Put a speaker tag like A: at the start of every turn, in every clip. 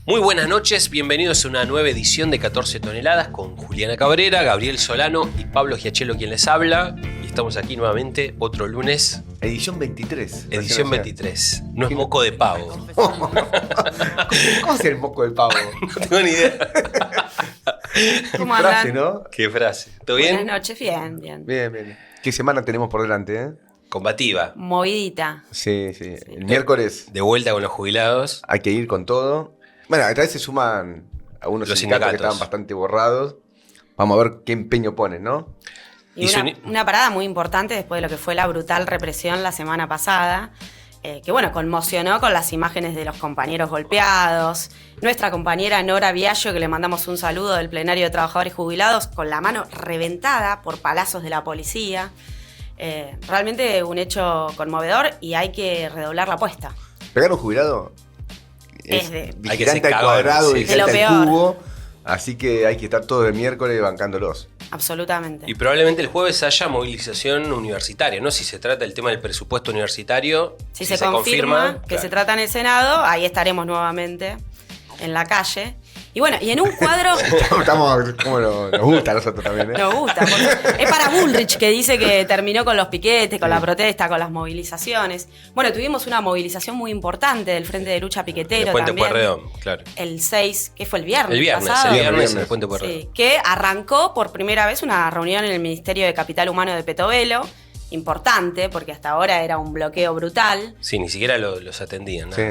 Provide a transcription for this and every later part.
A: Muy buenas noches, bienvenidos a una nueva edición de 14 toneladas con Juliana Cabrera, Gabriel Solano y Pablo Giachelo quien les habla. Y estamos aquí nuevamente otro lunes.
B: Edición 23.
A: Edición 23. No es moco de pavo.
B: ¿Cómo es el moco del pavo?
A: No tengo ni idea.
C: ¿Cómo
B: Qué frase,
C: andan?
B: ¿no?
A: Qué frase. ¿Todo bien?
C: Buenas noches, bien.
B: Bien. ¿Qué semana tenemos por delante, eh?
A: Combativa.
C: Movidita.
B: Sí. El miércoles
A: De vuelta con los jubilados.
B: hay que ir con todo. Bueno, a vez se suman algunos
A: Los
B: sindicatos que
A: sindicatos.
B: estaban bastante borrados. Vamos a ver qué empeño ponen, ¿no?
C: Y
A: Y
C: una parada muy importante después de lo que fue la brutal represión la semana pasada, que bueno, conmocionó con las imágenes de los compañeros golpeados. Nuestra compañera Nora Viallo, que le mandamos un saludo del plenario de trabajadores jubilados, con la mano reventada por palazos de la policía. Realmente un hecho conmovedor y hay que redoblar la apuesta.
B: Pegar a un jubilado
C: Es
B: es
C: de-
A: Hay que ser
B: vigilante al
A: cagón,
B: cuadrado,
A: sí.
B: vigilante
C: De lo
B: al
C: peor.
B: cubo. Así que hay que estar todo el miércoles bancándolos.
C: Absolutamente.
A: Y probablemente el jueves haya movilización universitaria, ¿no? Si se trata del tema del presupuesto universitario.
C: Si se confirma que
A: claro.
C: se trata en el Senado, ahí estaremos nuevamente en la calle. Y bueno, y en un cuadro
B: Estamos como nos gusta a nosotros también, ¿eh?
C: nos gusta, porque es para Bullrich que dice que terminó con los piquetes, con la protesta, con las movilizaciones. Bueno, tuvimos una movilización muy importante del Frente de Lucha Piquetero
A: El Puente
C: también.
A: Pueyrredón, claro.
C: El 6, que fue el viernes.
A: El viernes,
C: pasado.
A: el viernes en el
B: Viernes.
A: Puente Pueyrredón.
C: Sí, que arrancó por primera vez una reunión en el Ministerio de Capital Humano de Petovelo. Importante, porque hasta ahora era un bloqueo brutal
A: Sí, ni siquiera los atendían, ¿no?
B: Sí.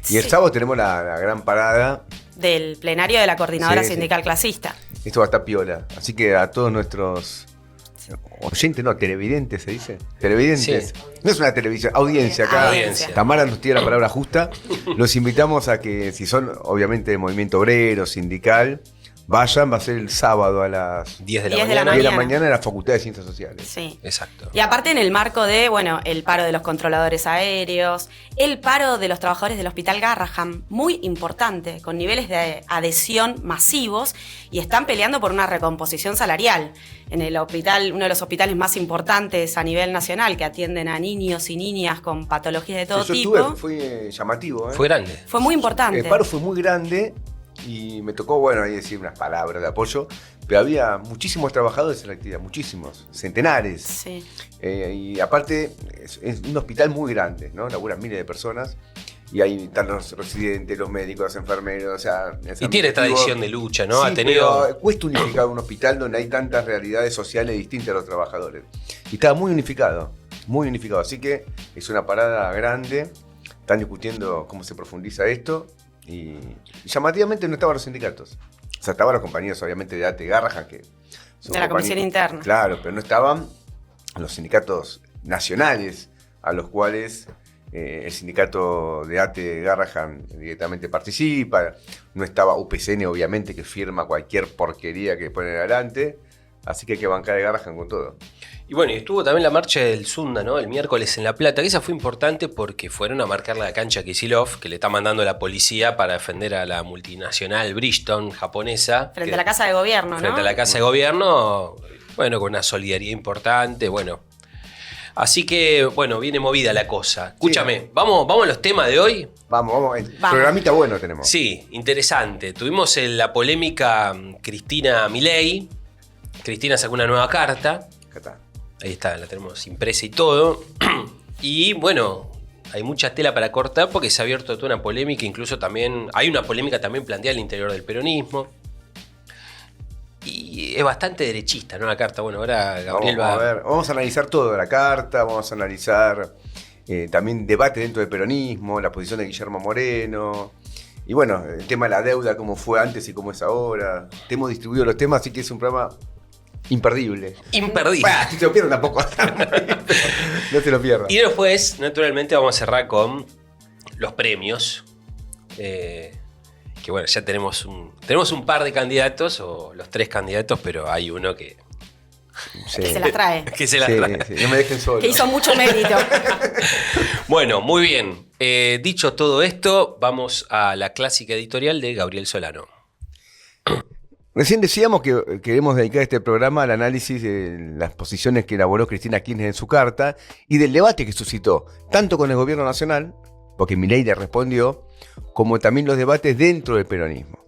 B: Y el
C: Sí.
B: sábado tenemos la gran parada.
C: del plenario de la Coordinadora
B: Sí.
C: Sindical Clasista.
B: Esto va a estar piola. Así que a todos nuestros oyentes, no, televidentes se dice. Televidentes.
A: Sí.
B: No es una televisión, audiencia acá.
C: Audiencia.
B: Tamara nos tiene la palabra justa. Los invitamos a que, si son obviamente de movimiento obrero, sindical, vayan. Va a ser el sábado a las
A: 10 de la
C: 10 de la
A: mañana.
B: 10 de la
C: mañana.
B: mañana en la Facultad de Ciencias Sociales.
C: Sí.
A: Exacto.
C: Y aparte en el marco de, bueno, el paro de los controladores aéreos, el paro de los trabajadores del Hospital Garrahan, muy importante, con niveles de adhesión masivos, y están peleando por una recomposición salarial. En el hospital, uno de los hospitales más importantes a nivel nacional, que atienden a niños y niñas con patologías de todo
B: Yo
C: tipo.
B: estuve, fue llamativo.
A: Fue grande.
C: Fue muy importante.
B: El paro fue muy grande y me tocó, bueno, ahí decir unas palabras de apoyo, pero había muchísimos trabajadores en la actividad, muchísimos, centenares.
C: Sí.
B: Y aparte, es un hospital muy grande, ¿no? Laburan miles de personas. Y ahí están los residentes, los médicos, los enfermeros, o sea...
A: Y tiene tradición de lucha, ¿no?
B: Sí,
A: Ha tenido.
B: pero cuesta unificar un hospital donde hay tantas realidades sociales distintas a los trabajadores. Y estaba muy unificado. Así que es una parada grande. Están discutiendo cómo se profundiza esto. Y llamativamente no estaban los sindicatos. O sea, estaban los compañeros, obviamente, de ATE Garrahan, que son
C: De la Comisión Interna.
B: Claro, pero no estaban los sindicatos nacionales, a los cuales el sindicato de ATE Garrahan directamente participa. No estaba UPCN, obviamente, que firma cualquier porquería que ponen adelante. Así que hay que bancar a Garrahan con todo.
A: Y bueno, y estuvo también la marcha del Sunda, ¿no? El miércoles en La Plata, que esa fue importante porque fueron a marcar la cancha Kicillof, que le está mandando la policía para defender a la multinacional Bridgestone japonesa.
C: Frente
A: que-
C: a la Casa de Gobierno, ¿no?
A: Frente a la Casa de Gobierno, bueno, con una solidaridad importante, bueno. Así que, bueno, viene movida la cosa. Escúchame, ¿vamos a los temas de hoy?
B: Vamos, el
C: Vamos.
B: programita bueno tenemos.
A: Sí, interesante. Tuvimos la polémica Cristina Milei. Cristina sacó una nueva carta.
B: Acá está.
A: Ahí está, la tenemos impresa y todo. Y bueno, hay mucha tela para cortar porque se ha abierto toda una polémica. Incluso también hay una polémica también planteada al interior del peronismo. Y es bastante derechista, ¿no? La carta. Bueno, ahora Gabriel
B: Vamos a
A: va.
B: ver, vamos a analizar todo la carta, vamos a analizar también debate dentro del peronismo, la posición de Guillermo Moreno. Y bueno, el tema de la deuda, cómo fue antes y cómo es ahora. Te hemos distribuido los temas, así que es un programa imperdible.
A: Imperdible.
B: Bueno, si se lo pierdan tampoco. No se lo pierdan.
A: Y después, naturalmente, vamos a cerrar con los premios. Que bueno, ya tenemos un par de candidatos, o los 3 candidatos, pero hay uno que
B: Sí.
C: Que se las trae.
A: que se la
B: Sí,
A: trae.
B: sí, no me dejen solo.
C: Que hizo mucho mérito.
A: Bueno, muy bien. Dicho todo esto, vamos a la clásica editorial de Gabriel Solano.
B: Recién decíamos que queremos dedicar este programa al análisis de las posiciones que elaboró Cristina Kirchner en su carta y del debate que suscitó, tanto con el gobierno nacional, porque Milei le respondió, como también los debates dentro del peronismo.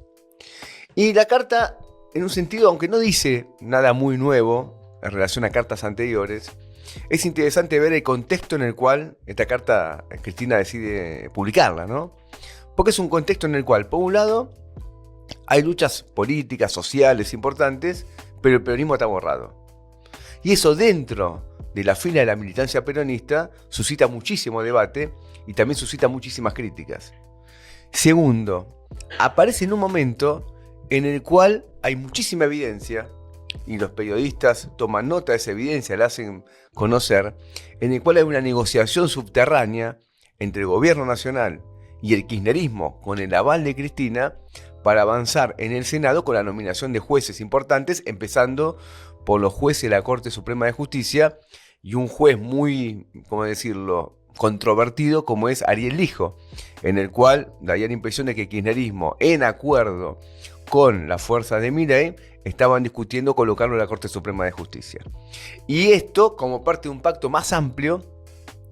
B: Y la carta, en un sentido, aunque no dice nada muy nuevo en relación a cartas anteriores, es interesante ver el contexto en el cual esta carta Cristina decide publicarla, ¿no? Porque es un contexto en el cual, por un lado, hay luchas políticas, sociales importantes, pero el peronismo está borrado. Y eso dentro de la fila de la militancia peronista suscita muchísimo debate y también suscita muchísimas críticas. Segundo, aparece en un momento en el cual hay muchísima evidencia, y los periodistas toman nota de esa evidencia, la hacen conocer, en el cual hay una negociación subterránea entre el gobierno nacional y el kirchnerismo con el aval de Cristina para avanzar en el Senado con la nominación de jueces importantes, empezando por los jueces de la Corte Suprema de Justicia y un juez muy, ¿cómo decirlo?, controvertido como es Ariel Lijo, en el cual daría la impresión de que el kirchnerismo, en acuerdo con las fuerzas de Milei, estaban discutiendo colocarlo en la Corte Suprema de Justicia. Y esto como parte de un pacto más amplio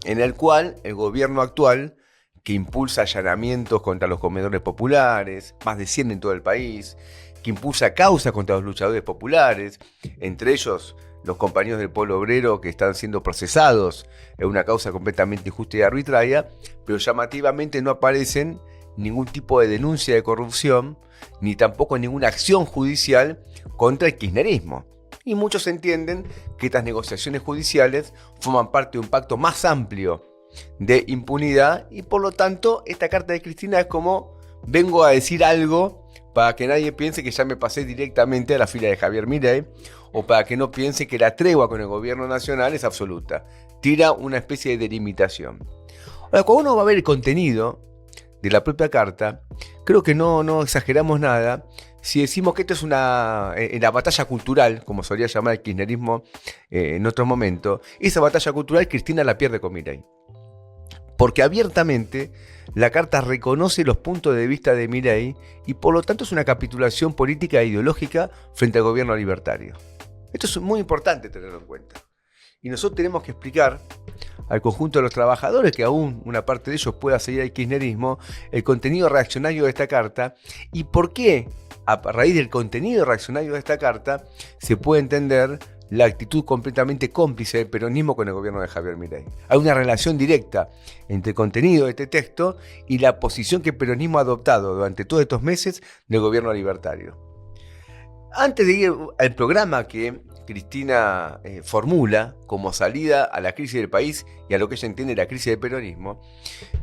B: en el cual el gobierno actual, que impulsa allanamientos contra los comedores populares, más de 100 en todo el país, que impulsa causas contra los luchadores populares, entre ellos los compañeros del pueblo obrero que están siendo procesados en una causa completamente injusta y arbitraria, pero llamativamente no aparecen ningún tipo de denuncia de corrupción, ni tampoco ninguna acción judicial contra el kirchnerismo. Y muchos entienden que estas negociaciones judiciales forman parte de un pacto más amplio de impunidad y por lo tanto esta carta de Cristina es como vengo a decir algo para que nadie piense que ya me pasé directamente a la fila de Javier Milei o para que no piense que la tregua con el gobierno nacional es absoluta. Tira una especie de delimitación. Ahora, cuando uno va a ver el contenido de la propia carta, creo que no exageramos nada si decimos que esto es una batalla cultural, como solía llamar el kirchnerismo en otro momento. Esa batalla cultural Cristina la pierde con Milei. Porque abiertamente la carta reconoce los puntos de vista de Milei y por lo tanto es una capitulación política e ideológica frente al gobierno libertario. Esto es muy importante tenerlo en cuenta. Y nosotros tenemos que explicar al conjunto de los trabajadores, que aún una parte de ellos pueda seguir al kirchnerismo, el contenido reaccionario de esta carta y por qué, a raíz del contenido reaccionario de esta carta, se puede entender la actitud completamente cómplice del peronismo con el gobierno de Javier Milei. Hay una relación directa entre el contenido de este texto y la posición que el peronismo ha adoptado durante todos estos meses del gobierno libertario. Antes de ir al programa que Cristina formula como salida a la crisis del país y a lo que ella entiende la crisis del peronismo,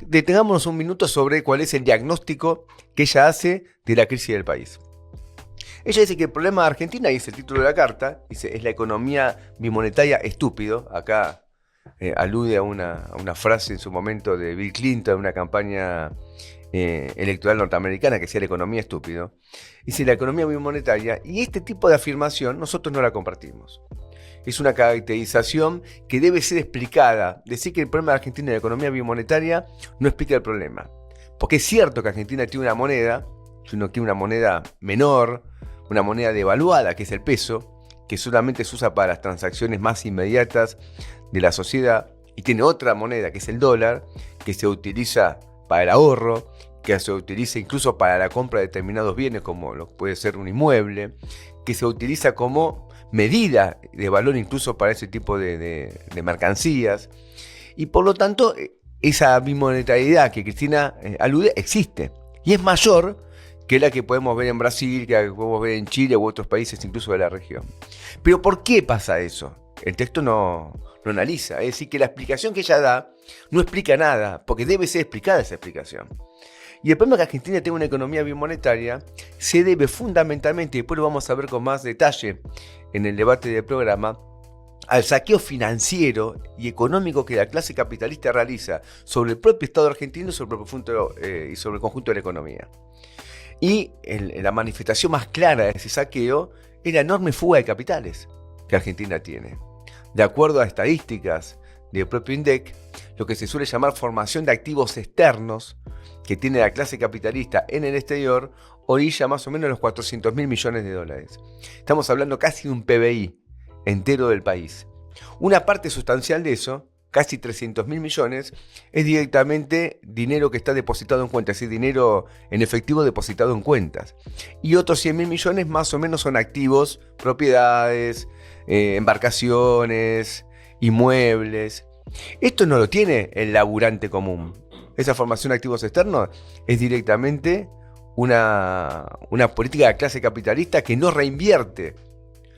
B: detengámonos un minuto sobre cuál es el diagnóstico que ella hace de la crisis del país. Ella dice que el problema de Argentina, y es el título de la carta, dice, es la economía bimonetaria estúpido. Acá alude a una frase en su momento de Bill Clinton, una campaña electoral norteamericana que decía la economía estúpido. Dice la economía bimonetaria, y este tipo de afirmación nosotros no la compartimos. Es una caracterización que debe ser explicada. Decir que el problema de Argentina es la economía bimonetaria no explica el problema. Porque es cierto que Argentina tiene una moneda, sino que una moneda menor, una moneda devaluada, que es el peso, que solamente se usa para las transacciones más inmediatas de la sociedad, y tiene otra moneda, que es el dólar, que se utiliza para el ahorro, que se utiliza incluso para la compra de determinados bienes, como lo puede ser un inmueble, que se utiliza como medida de valor incluso para ese tipo de mercancías, y por lo tanto esa bimonetariedad que Cristina alude existe, y es mayor que la que podemos ver en Brasil, que la que podemos ver en Chile u otros países incluso de la región. Pero ¿por qué pasa eso? El texto no analiza, es decir, que la explicación que ella da no explica nada, porque debe ser explicada esa explicación. Y el problema de que Argentina tenga una economía bimonetaria se debe fundamentalmente, y después lo vamos a ver con más detalle en el debate del programa, al saqueo financiero y económico que la clase capitalista realiza sobre el propio Estado argentino y sobre el conjunto de la economía. Y la manifestación más clara de ese saqueo es la enorme fuga de capitales que Argentina tiene. De acuerdo a estadísticas del propio INDEC, lo que se suele llamar formación de activos externos que tiene la clase capitalista en el exterior orilla más o menos los 400.000 millones de dólares. Estamos hablando casi de un PBI entero del país. Una parte sustancial de eso, casi 300.000 millones, es directamente dinero que está depositado en cuentas, es decir, dinero en efectivo depositado en cuentas. Y otros 100.000 millones más o menos son activos, propiedades, embarcaciones, inmuebles. Esto no lo tiene el laburante común. Esa formación de activos externos es directamente una política de clase capitalista que no reinvierte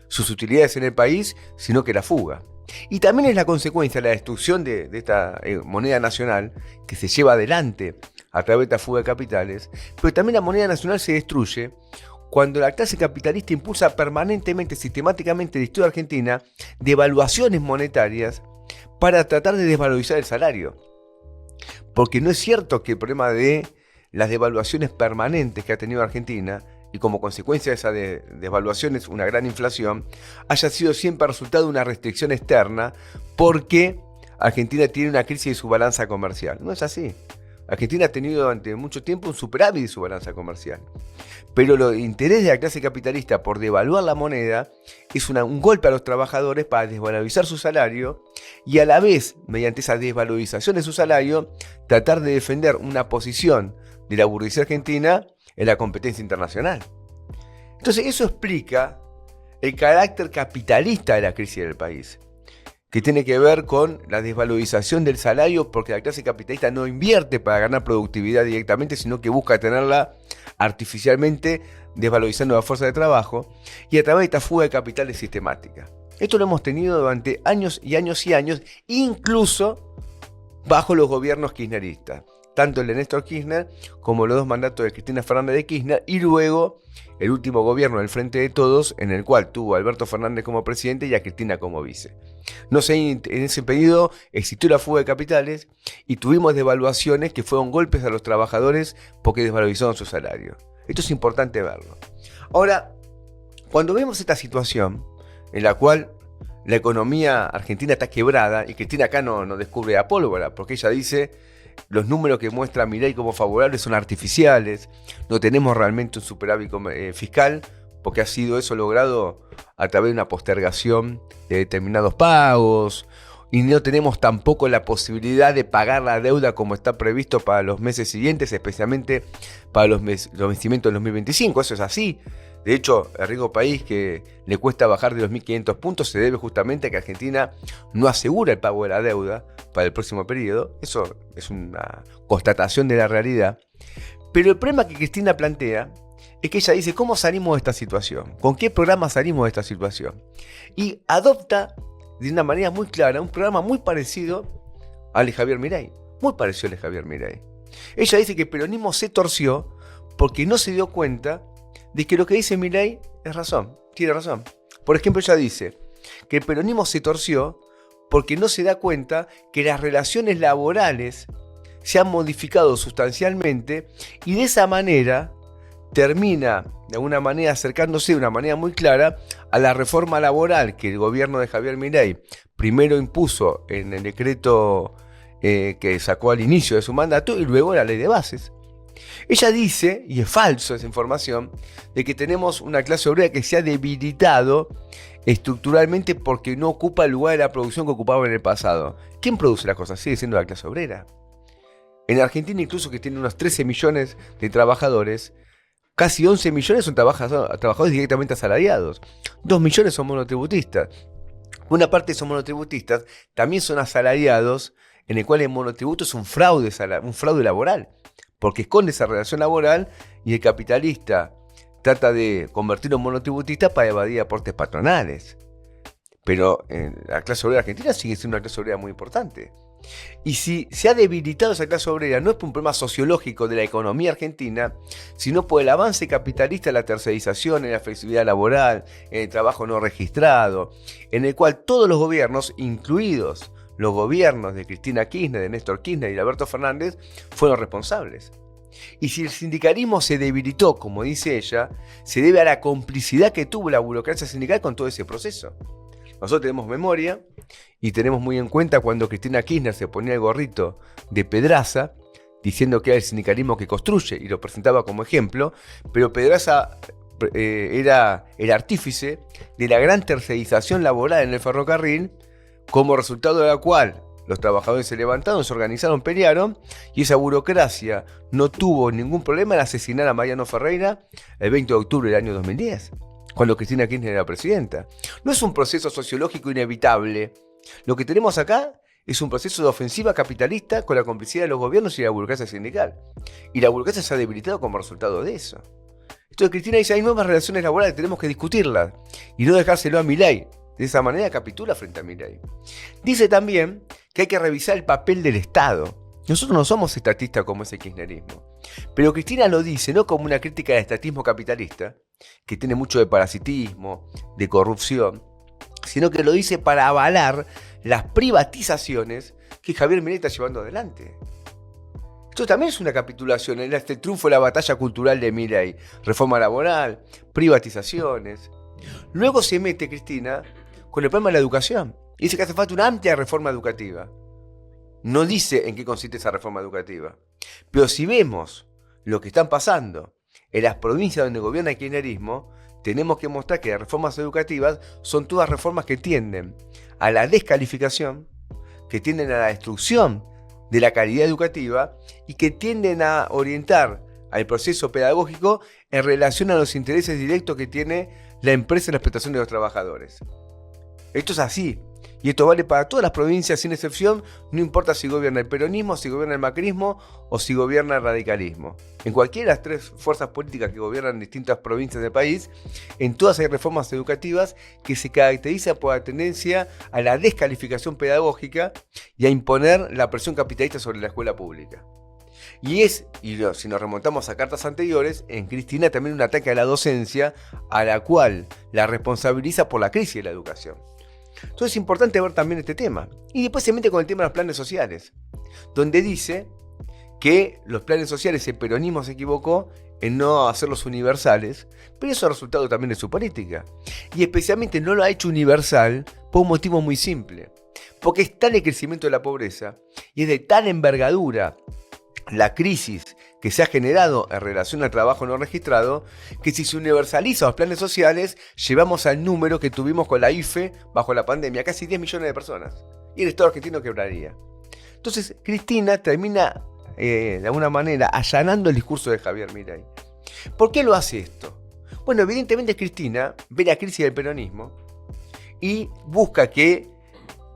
B: sus utilidades en el país, sino que la fuga. Y también es la consecuencia de la destrucción de esta moneda nacional que se lleva adelante a través de esta fuga de capitales, pero también la moneda nacional se destruye cuando la clase capitalista impulsa permanentemente, sistemáticamente en la historia argentina, devaluaciones monetarias para tratar de desvalorizar el salario. Porque no es cierto que el problema de las devaluaciones permanentes que ha tenido Argentina, y como consecuencia de esas devaluaciones una gran inflación, haya sido siempre resultado de una restricción externa porque Argentina tiene una crisis de su balanza comercial. No es así. Argentina ha tenido durante mucho tiempo un superávit de su balanza comercial. Pero el interés de la clase capitalista por devaluar la moneda es un golpe a los trabajadores para desvalorizar su salario y a la vez, mediante esa desvalorización de su salario, tratar de defender una posición de la burguesía argentina en la competencia internacional. Entonces eso explica el carácter capitalista de la crisis del país, que tiene que ver con la desvalorización del salario porque la clase capitalista no invierte para ganar productividad directamente, sino que busca tenerla artificialmente desvalorizando la fuerza de trabajo y a través de esta fuga de capitales sistemática. Esto lo hemos tenido durante años y años y años, incluso bajo los gobiernos kirchneristas, tanto el de Néstor Kirchner como los dos mandatos de Cristina Fernández de Kirchner y luego el último gobierno del Frente de Todos, en el cual tuvo a Alberto Fernández como presidente y a Cristina como vice. No sé, en ese periodo existió la fuga de capitales y tuvimos devaluaciones que fueron golpes a los trabajadores porque desvalorizaron su salario. Esto es importante verlo. Ahora, cuando vemos esta situación en la cual la economía argentina está quebrada, y Cristina acá no descubre la pólvora, porque ella dice: los números que muestra Milei como favorables son artificiales, no tenemos realmente un superávit fiscal, porque ha sido eso logrado a través de una postergación de determinados pagos, y no tenemos tampoco la posibilidad de pagar la deuda como está previsto para los meses siguientes, especialmente para los vencimientos del 2025, eso es así. De hecho, el riesgo país que le cuesta bajar de los 1.500 puntos se debe justamente a que Argentina no asegura el pago de la deuda para el próximo periodo. Eso es una constatación de la realidad. Pero el problema que Cristina plantea es que ella dice: ¿cómo salimos de esta situación? ¿Con qué programa salimos de esta situación? Y adopta de una manera muy clara un programa muy parecido al de Javier Milei. Muy parecido al de Javier Milei. Ella dice que el peronismo se torció porque no se dio cuenta de que lo que dice Milei es razón, tiene razón. Por ejemplo, ella dice que el peronismo se torció porque no se da cuenta que las relaciones laborales se han modificado sustancialmente y de esa manera termina de alguna manera acercándose de una manera muy clara a la reforma laboral que el gobierno de Javier Milei primero impuso en el decreto que sacó al inicio de su mandato y luego la ley de bases. Ella dice, y es falso esa información, de que tenemos una clase obrera que se ha debilitado estructuralmente porque no ocupa el lugar de la producción que ocupaba en el pasado. ¿Quién produce las cosas? Sigue siendo la clase obrera. En Argentina, incluso, que tiene unos 13 millones de trabajadores, casi 11 millones son trabajadores directamente asalariados. 2 millones son monotributistas. Una parte son monotributistas, también son asalariados, en el cual el monotributo es un fraude laboral, porque esconde esa relación laboral y el capitalista trata de convertirlo en monotributista para evadir aportes patronales. Pero la clase obrera argentina sigue siendo una clase obrera muy importante. Y si se ha debilitado esa clase obrera, no es por un problema sociológico de la economía argentina, sino por el avance capitalista en la tercerización, en la flexibilidad laboral, en el trabajo no registrado, en el cual todos los gobiernos, incluidos los gobiernos de Cristina Kirchner, de Néstor Kirchner y de Alberto Fernández, fueron responsables. Y si el sindicalismo se debilitó, como dice ella, se debe a la complicidad que tuvo la burocracia sindical con todo ese proceso. Nosotros tenemos memoria y tenemos muy en cuenta cuando Cristina Kirchner se ponía el gorrito de Pedraza, diciendo que era el sindicalismo que construye, y lo presentaba como ejemplo, pero Pedraza era el artífice de la gran tercerización laboral en el ferrocarril, como resultado de la cual Los trabajadores se levantaron, se organizaron, pelearon, y esa burocracia no tuvo ningún problema en asesinar a Mariano Ferreira el 20 de octubre del año 2010, cuando Cristina Kirchner era presidenta. No es un proceso sociológico inevitable. Lo que tenemos acá es un proceso de ofensiva capitalista con la complicidad de los gobiernos y la burocracia sindical. Y la burocracia se ha debilitado como resultado de eso. Entonces Cristina dice, hay nuevas relaciones laborales, tenemos que discutirlas y no dejárselo a Milei. De esa manera capitula frente a Milei. Dice también que hay que revisar el papel del Estado. Nosotros no somos estatistas como ese kirchnerismo. Pero Cristina lo dice no como una crítica del estatismo capitalista, que tiene mucho de parasitismo, de corrupción, sino que lo dice para avalar las privatizaciones que Javier Milei está llevando adelante. Esto también es una capitulación en este triunfo de la batalla cultural de Milei. Reforma laboral, privatizaciones. Luego se mete Cristina con el problema de la educación. Y dice que hace falta una amplia reforma educativa. No dice en qué consiste esa reforma educativa. Pero si vemos lo que están pasando en las provincias donde gobierna el kirchnerismo, tenemos que mostrar que las reformas educativas son todas reformas que tienden a la descalificación, que tienden a la destrucción de la calidad educativa y que tienden a orientar al proceso pedagógico en relación a los intereses directos que tiene la empresa en la explotación de los trabajadores. Esto es así. Y esto vale para todas las provincias sin excepción, no importa si gobierna el peronismo, si gobierna el macrismo o si gobierna el radicalismo. En cualquiera de las tres fuerzas políticas que gobiernan distintas provincias del país, en todas hay reformas educativas que se caracterizan por la tendencia a la descalificación pedagógica y a imponer la presión capitalista sobre la escuela pública. Si nos remontamos a cartas anteriores, en Cristina también un ataque a la docencia, a la cual la responsabiliza por la crisis de la educación. Entonces es importante ver también este tema. Y después se mete con el tema de los planes sociales, donde dice que los planes sociales, el peronismo se equivocó en no hacerlos universales, pero eso es resultado también de su política. Y especialmente no lo ha hecho universal por un motivo muy simple. Porque es tal el crecimiento de la pobreza y es de tal envergadura la crisis que se ha generado en relación al trabajo no registrado, que si se universalizan los planes sociales, llevamos al número que tuvimos con la IFE bajo la pandemia, casi 10 millones de personas. Y el Estado argentino quebraría. Entonces, Cristina termina, de alguna manera, allanando el discurso de Javier Milei. ¿Por qué lo hace esto? Bueno, evidentemente Cristina ve la crisis del peronismo y busca que,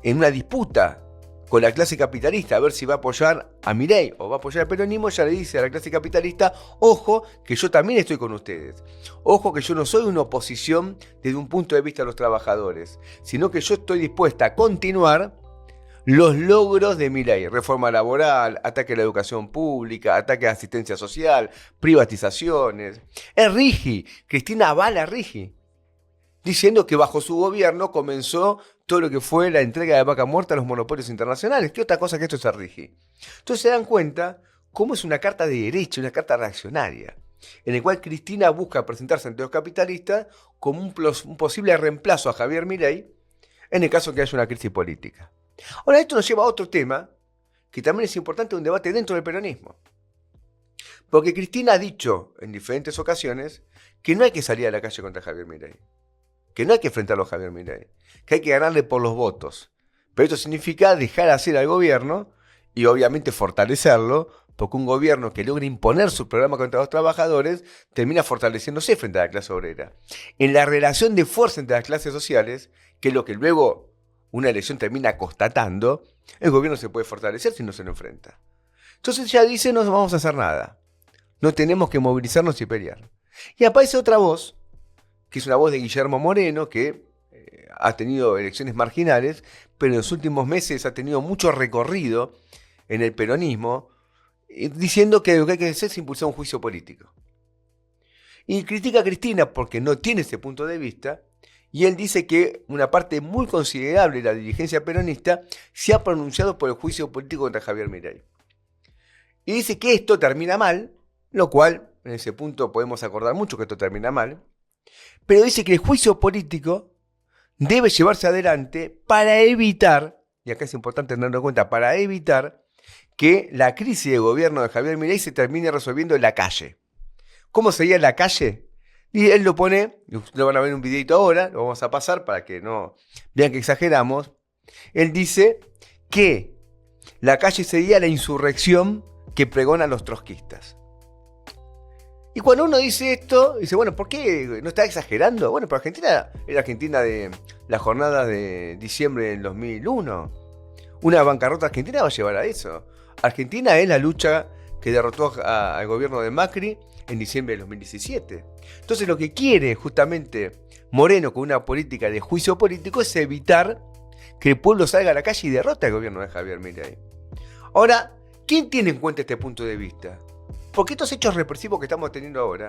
B: en una disputa con la clase capitalista, a ver si va a apoyar a Milei o va a apoyar al peronismo, ya le dice a la clase capitalista, ojo, que yo también estoy con ustedes. Ojo, que yo no soy una oposición desde un punto de vista de los trabajadores, sino que yo estoy dispuesta a continuar los logros de Milei. Reforma laboral, ataque a la educación pública, ataque a la asistencia social, privatizaciones. Es Rigi, Cristina avala a Rigi, diciendo que bajo su gobierno comenzó todo lo que fue la entrega de vaca muerta a los monopolios internacionales. ¿Qué otra cosa que esto es Rigi? Entonces se dan cuenta cómo es una carta de derecha, una carta reaccionaria, en el cual Cristina busca presentarse ante los capitalistas como un posible reemplazo a Javier Milei en el caso que haya una crisis política. Ahora, esto nos lleva a otro tema que también es importante, un debate dentro del peronismo. Porque Cristina ha dicho en diferentes ocasiones que no hay que salir a la calle contra Javier Milei, que no hay que enfrentarlo a Javier Milei, que hay que ganarle por los votos. Pero esto significa dejar hacer al gobierno y obviamente fortalecerlo, porque un gobierno que logra imponer su programa contra los trabajadores termina fortaleciéndose frente a la clase obrera. En la relación de fuerza entre las clases sociales, que es lo que luego una elección termina constatando, el gobierno se puede fortalecer si no se lo enfrenta. Entonces ya dice, no vamos a hacer nada. No tenemos que movilizarnos y pelear. Y aparece otra voz, que es una voz de Guillermo Moreno, que ha tenido elecciones marginales, pero en los últimos meses ha tenido mucho recorrido en el peronismo, diciendo que lo que hay que hacer es impulsar un juicio político. Y critica a Cristina porque no tiene ese punto de vista, y él dice que una parte muy considerable de la dirigencia peronista se ha pronunciado por el juicio político contra Javier Milei. Y dice que esto termina mal, lo cual, en ese punto podemos acordar mucho que esto termina mal, pero dice que el juicio político debe llevarse adelante para evitar, y acá es importante tenerlo en cuenta, para evitar que la crisis de gobierno de Javier Milei se termine resolviendo en la calle. ¿Cómo sería en la calle? Y él lo pone, lo van a ver en un videito ahora, lo vamos a pasar para que no vean que exageramos. Él dice que la calle sería la insurrección que pregonan los trotskistas. Y cuando uno dice esto, dice, bueno, ¿por qué no está exagerando? Bueno, pero Argentina era Argentina de la jornada de diciembre del 2001. Una bancarrota argentina va a llevar a eso. Argentina es la lucha que derrotó al gobierno de Macri en diciembre del 2017. Entonces lo que quiere justamente Moreno con una política de juicio político es evitar que el pueblo salga a la calle y derrote al gobierno de Javier Milei. Ahora, ¿quién tiene en cuenta este punto de vista? Porque estos hechos represivos que estamos teniendo ahora,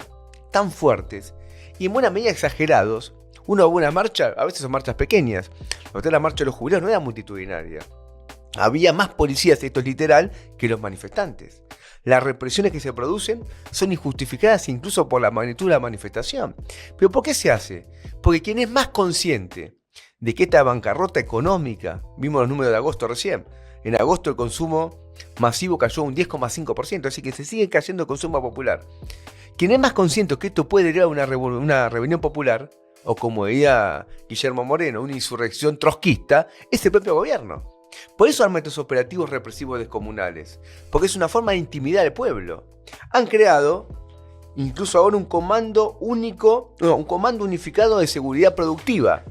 B: tan fuertes y en buena medida exagerados, una buena marcha, a veces son marchas pequeñas, la marcha de los jubilados no era multitudinaria. Había más policías, esto es literal, que los manifestantes. Las represiones que se producen son injustificadas incluso por la magnitud de la manifestación. ¿Pero por qué se hace? Porque quien es más consciente de que esta bancarrota económica, vimos los números de agosto recién, en agosto el consumo masivo cayó un 10,5%, así que se sigue cayendo el consumo popular. Quien es más consciente que esto puede llevar a una rebelión popular, o como diría Guillermo Moreno, una insurrección trotskista, es el propio gobierno. Por eso arman estos operativos represivos descomunales, porque es una forma de intimidar al pueblo. Han creado, incluso ahora, un comando unificado de seguridad productiva.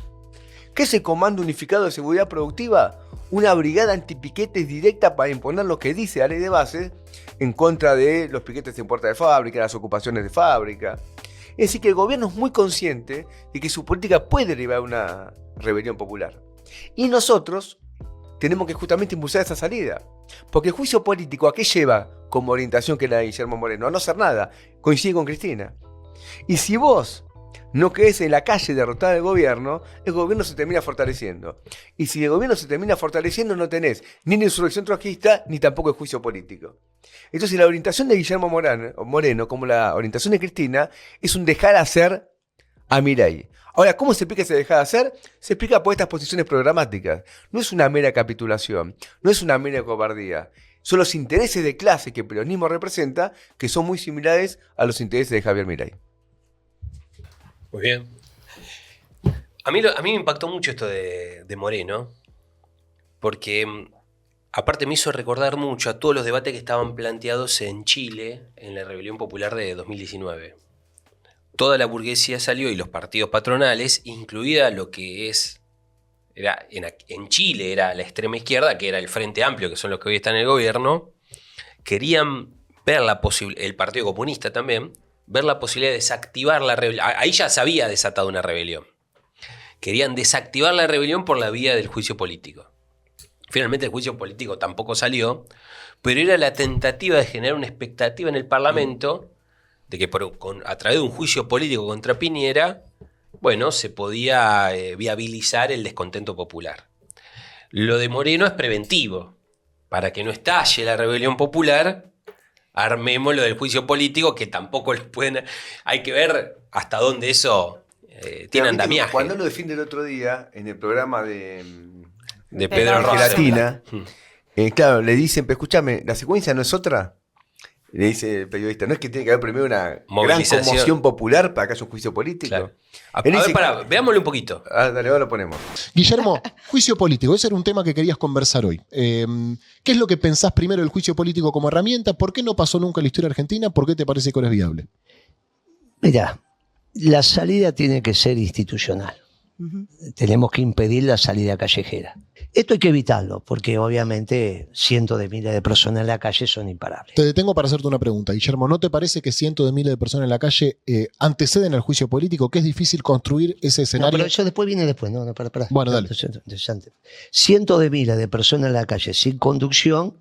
B: ¿Qué es el comando unificado de seguridad productiva? Una brigada antipiquetes directa para imponer lo que dice la ley de bases en contra de los piquetes en puerta de fábrica, las ocupaciones de fábrica. Es decir, que el gobierno es muy consciente de que su política puede llevar a una rebelión popular. Y nosotros tenemos que justamente impulsar esa salida. Porque el juicio político, ¿a qué lleva como orientación que la de Guillermo Moreno? A no hacer nada. Coincide con Cristina. Y si vos no querés en la calle derrotar al gobierno, el gobierno se termina fortaleciendo. Y si el gobierno se termina fortaleciendo, no tenés ni la insurrección trotskista, ni tampoco el juicio político. Entonces la orientación de Guillermo Moreno, como la orientación de Cristina, es un dejar hacer a Milei. Ahora, ¿cómo se explica ese dejar de hacer? Se explica por estas posiciones programáticas. No es una mera capitulación, no es una mera cobardía. Son los intereses de clase que el peronismo representa, que son muy similares a los intereses de Javier Milei.
A: Muy bien. A mí me impactó mucho esto de Moreno, porque aparte me hizo recordar mucho a todos los debates que estaban planteados en Chile en la Rebelión Popular de 2019. Toda la burguesía salió y los partidos patronales, incluida lo que era en Chile era la extrema izquierda, que era el Frente Amplio, que son los que hoy están en el gobierno, querían ver el Partido Comunista también, ver la posibilidad de desactivar la rebelión. Ahí ya se había desatado una rebelión. Querían desactivar la rebelión por la vía del juicio político. Finalmente el juicio político tampoco salió, pero era la tentativa de generar una expectativa en el Parlamento de que a través de un juicio político contra Piñera, bueno, se podía viabilizar el descontento popular. Lo de Moreno es preventivo. Para que no estalle la rebelión popular, armemos lo del juicio político, que tampoco lo pueden... Hay que ver hasta dónde eso tiene andamiaje.
B: Cuando lo defiende el otro día, en el programa de
A: Pedro Rosa.
B: Gelatina, claro, le dicen, pero escúchame, ¿la secuencia no es otra? Le dice el periodista, ¿no es que tiene que haber primero una gran conmoción popular para que haya un juicio político? Claro.
A: A ver, veámoslo un poquito.
B: Dale, ahora lo ponemos.
D: Guillermo, juicio político, ese era un tema que querías conversar hoy. ¿Qué es lo que pensás primero del juicio político como herramienta? ¿Por qué no pasó nunca en la historia argentina? ¿Por qué te parece que ahora es viable?
E: Mirá, la salida tiene que ser institucional. Tenemos que impedir la salida callejera. Esto hay que evitarlo, porque obviamente cientos de miles de personas en la calle son imparables.
D: Te detengo para hacerte una pregunta, Guillermo. ¿No te parece que cientos de miles de personas en la calle anteceden al juicio político? ¿Que es difícil construir ese escenario?
E: No, pero eso después viene después. No, para.
D: Bueno, dale.
E: Cientos de miles de personas en la calle sin conducción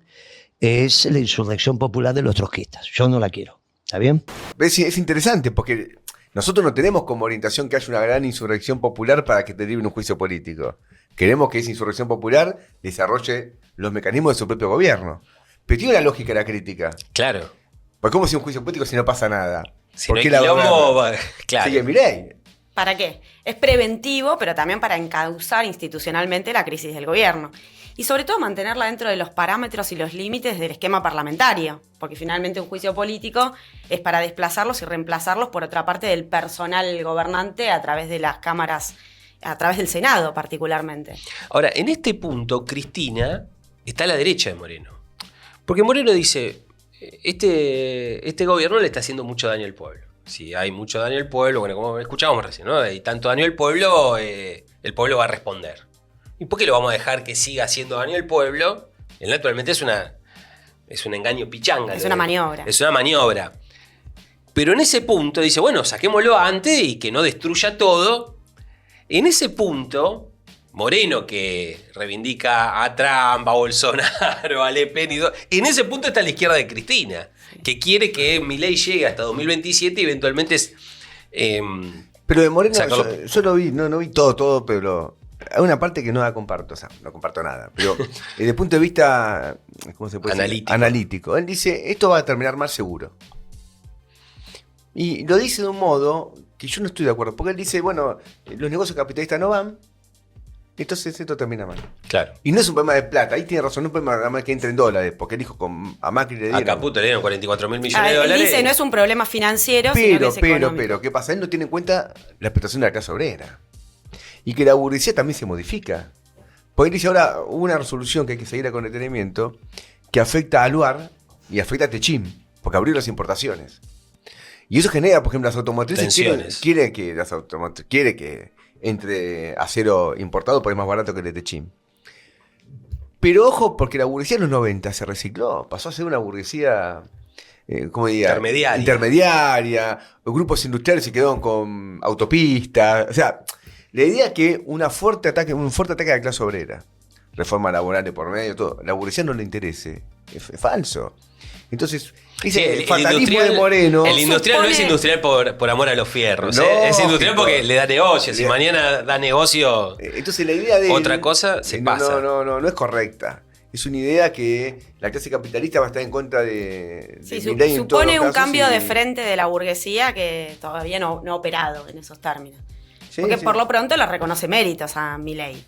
E: es la insurrección popular de los trotskistas. Yo no la quiero. ¿Está bien?
B: Es interesante porque nosotros no tenemos como orientación que haya una gran insurrección popular para que derive un juicio político. Queremos que esa insurrección popular desarrolle los mecanismos de su propio gobierno. Pero tiene una lógica la crítica.
A: Claro.
B: Porque ¿cómo si un juicio político si no pasa nada?
A: Si
B: ¿Por
A: no
B: qué
A: hay quilombo,
B: claro. Sigue Milei.
C: ¿Para qué? Es preventivo, pero también para encauzar institucionalmente la crisis del gobierno. Y sobre todo mantenerla dentro de los parámetros y los límites del esquema parlamentario, porque finalmente un juicio político es para desplazarlos y reemplazarlos por otra parte del personal gobernante a través de las cámaras, a través del Senado particularmente.
A: Ahora, en este punto, Cristina está a la derecha de Moreno. Porque Moreno dice, este gobierno le está haciendo mucho daño al pueblo. Si hay mucho daño al pueblo, bueno, como escuchábamos recién, ¿no? Hay tanto daño al pueblo, el pueblo va a responder. ¿Y por qué lo vamos a dejar que siga haciendo daño al pueblo? Él naturalmente es un engaño pichanga.
C: Es una maniobra.
A: Es una maniobra. Pero en ese punto dice, bueno, saquémoslo antes y que no destruya todo. En ese punto, Moreno, que reivindica a Trump, a Bolsonaro, a Le Pen, en ese punto está la izquierda de Cristina, que quiere que Milei llegue hasta 2027 y eventualmente
B: Pero de Moreno,
A: sacarlo.
B: yo lo vi, no vi todo, pero hay una parte que no la comparto, o sea, no comparto nada. Pero desde el punto de vista, ¿cómo se puede decir? Analítico. Él dice, esto va a terminar mal seguro. Y lo dice de un modo que yo no estoy de acuerdo, porque él dice, bueno, los negocios capitalistas no van, entonces esto termina mal.
A: Claro.
B: Y no es un problema de plata, ahí tiene razón, no es un problema nada más que entre en dólares, porque él dijo a Macri le dieron.
A: A Caputo le dieron 44.000 millones de
C: Él
A: dólares.
C: dice, no es un problema financiero, sino que es económico.
B: Pero, ¿qué pasa? Él no tiene en cuenta la explotación de la clase obrera. Y que la burguesía también se modifica. Porque él dice, ahora hubo una resolución que hay que seguir con detenimiento que afecta a Aluar y afecta a Techim, porque abrió las importaciones. Y eso genera, por ejemplo, las automotrices quiere que entre acero importado porque es más barato que el de Techim. Pero ojo, porque la burguesía en los 90 se recicló, pasó a ser una burguesía, ¿cómo diría? Intermediaria. Los grupos industriales se quedaron con autopistas. O sea, la idea es que un fuerte ataque a la clase obrera, reforma laboral de por medio, todo, la burguesía no le interese. Es falso. Entonces, el fatalismo de Moreno.
A: El industrial no es industrial por amor a los fierros.
B: No,
A: es industrial porque le da negocio. Si mañana da negocio,
B: entonces la idea de
A: otra cosa se pasa.
B: No es correcta. Es una idea que la clase capitalista va a estar en contra de
C: Sí,
B: Milei en todos
C: supone
B: los
C: un
B: casos
C: cambio de frente de la burguesía que todavía no ha operado en esos términos.
B: Sí,
C: Porque
B: sí.
C: por lo pronto le reconoce méritos a Milei.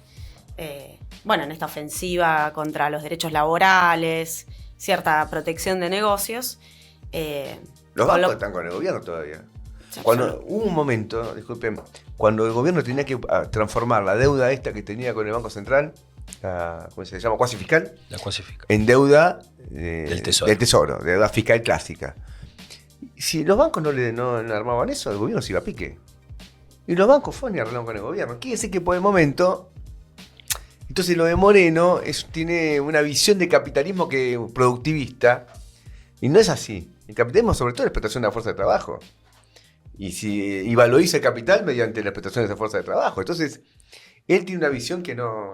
C: Bueno, en esta ofensiva contra los derechos laborales, cierta protección de negocios.
B: Los bancos están con el gobierno todavía. Cuando hubo un momento, disculpen, cuando el gobierno tenía que transformar la deuda esta que tenía con el Banco Central, ¿cómo se llama? Cuasi fiscal,
A: La cuasifica.
B: en deuda
A: Del
B: tesoro, deuda fiscal clásica. Si los bancos no armaban eso, el gobierno se iba a pique. Y los bancos fueron y arreglaron con el gobierno. Quiere decir que por el momento. Entonces lo de Moreno tiene una visión de capitalismo productivista. Y no es así. El capitalismo sobre todo es la explotación de la fuerza de trabajo. Y valoriza el capital mediante la explotación de esa fuerza de trabajo. Entonces, él tiene una visión que no.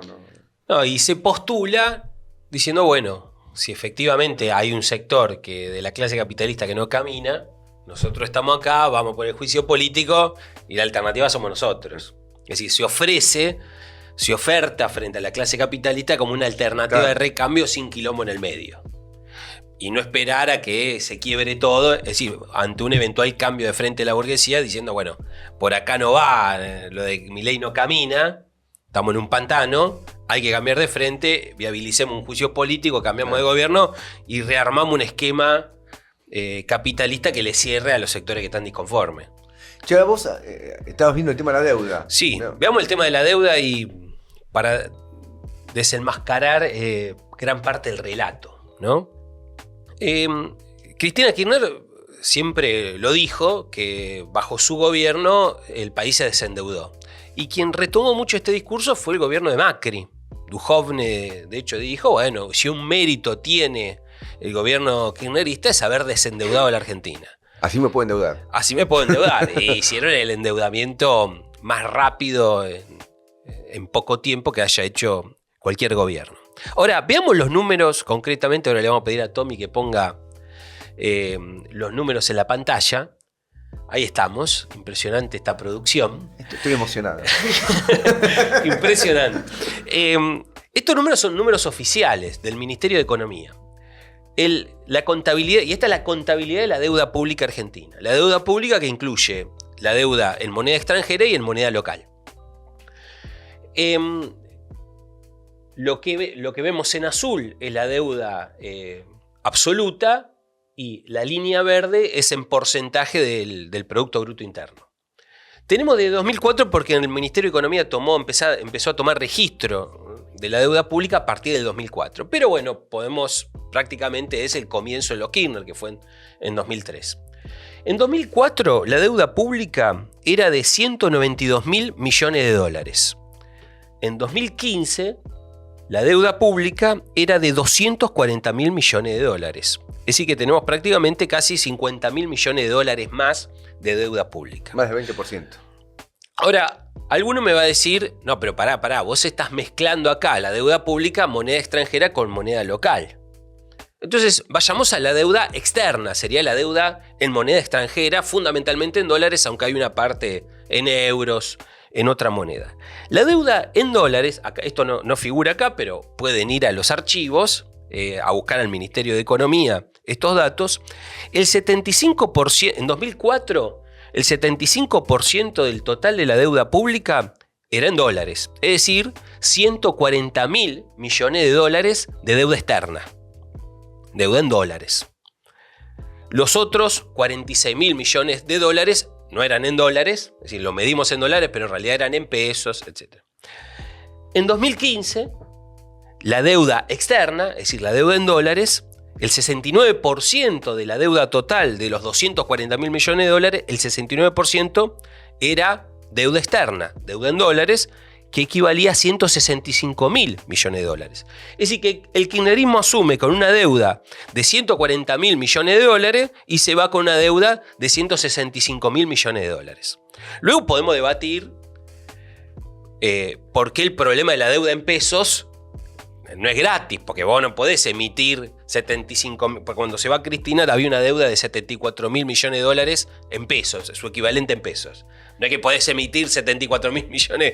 A: No, y se postula diciendo, bueno, si efectivamente hay un sector de la clase capitalista que no camina, nosotros estamos acá, vamos por el juicio político y la alternativa somos nosotros. Es decir, se oferta frente a la clase capitalista como una alternativa de recambio sin quilombo en el medio. Y no esperar a que se quiebre todo, es decir, ante un eventual cambio de frente de la burguesía, diciendo, bueno, por acá no va, lo de Milei no camina, estamos en un pantano, hay que cambiar de frente, viabilicemos un juicio político, cambiamos de gobierno y rearmamos un esquema capitalista que le cierre a los sectores que están disconformes.
B: Che, vos estabas viendo el tema de la deuda.
A: Sí,
B: ¿no?
A: Veamos el tema de la deuda y para desenmascarar gran parte del relato, ¿no? Cristina Kirchner siempre lo dijo, que bajo su gobierno el país se desendeudó. Y quien retomó mucho este discurso fue el gobierno de Macri. Duhovne, de hecho, dijo, bueno, si un mérito tiene el gobierno kirchnerista es haber desendeudado a la Argentina.
B: Así me pueden endeudar.
A: Así me puedo endeudar. Hicieron el endeudamiento más rápido en poco tiempo que haya hecho cualquier gobierno. Ahora, veamos los números concretamente. Ahora le vamos a pedir a Tommy que ponga los números en la pantalla. Ahí estamos. Impresionante esta producción.
B: Estoy emocionado.
A: Impresionante. Estos números son números oficiales del Ministerio de Economía. La contabilidad, y esta es la contabilidad de la deuda pública argentina. La deuda pública que incluye la deuda en moneda extranjera y en moneda local. Lo que vemos en azul es la deuda absoluta y la línea verde es en porcentaje del Producto Bruto Interno. Tenemos de 2004 porque el Ministerio de Economía empezó a tomar registro de la deuda pública a partir del 2004. Pero bueno, prácticamente es el comienzo de los Kirchner, que fue en 2003. En 2004 la deuda pública era de 192.000 millones de dólares. En 2015 la deuda pública era de 240.000 millones de dólares. Es decir, que tenemos prácticamente casi 50.000 millones de dólares más de deuda pública.
B: Más del 20%.
A: Ahora, alguno me va a decir, no, pero pará, vos estás mezclando acá la deuda pública, moneda extranjera, con moneda local. Entonces, vayamos a la deuda externa, sería la deuda en moneda extranjera, fundamentalmente en dólares, aunque hay una parte en euros, en otra moneda. La deuda en dólares, esto no figura acá, pero pueden ir a los archivos, a buscar al Ministerio de Economía estos datos. El 75%, en 2004, el 75% del total de la deuda pública era en dólares, es decir, 140.000 millones de dólares de deuda externa, deuda en dólares. Los otros 46.000 millones de dólares no eran en dólares, es decir, lo medimos en dólares, pero en realidad eran en pesos, etc. En 2015, la deuda externa, es decir, la deuda en dólares, el 69% de la deuda total de los 240.000 millones de dólares, el 69% era deuda externa, deuda en dólares, que equivalía a 165.000 millones de dólares. Es decir, que el kirchnerismo asume con una deuda de 140.000 millones de dólares y se va con una deuda de 165.000 millones de dólares. Luego podemos debatir por qué el problema de la deuda en pesos no es gratis, porque vos no podés emitir 75.000, porque cuando se va Cristina había una deuda de 74.000 millones de dólares en pesos, su equivalente en pesos. No es que podés emitir 74.000 millones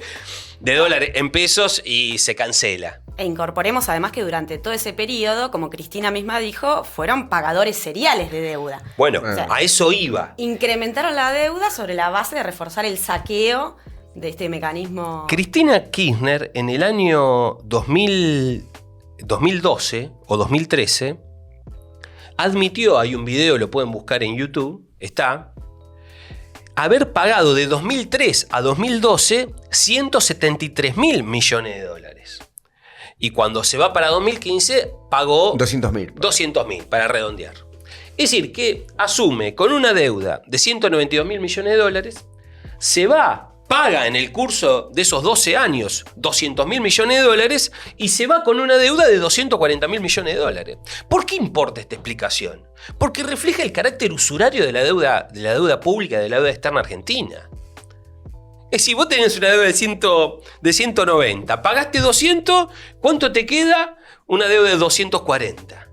A: de dólares en pesos y se cancela.
C: E incorporemos además que durante todo ese periodo, como Cristina misma dijo, fueron pagadores seriales de deuda.
A: Bueno, a eso iba.
C: Incrementaron la deuda sobre la base de reforzar el saqueo de este mecanismo.
A: Cristina Kirchner en el año 2012 o 2013 admitió, hay un video, lo pueden buscar en YouTube, está, haber pagado de 2003 a 2012 173.000 millones de dólares. Y cuando se va para 2015 pagó
B: 200.000.
A: 200.000 para redondear. Es decir, que asume con una deuda de 192.000 millones de dólares, se va, paga en el curso de esos 12 años 200.000 millones de dólares y se va con una deuda de 240.000 millones de dólares. ¿Por qué importa esta explicación? Porque refleja el carácter usurario de la deuda pública, de la deuda externa argentina. Es decir, vos tenés una deuda de 190, pagaste 200, ¿cuánto te queda? Una deuda de 240.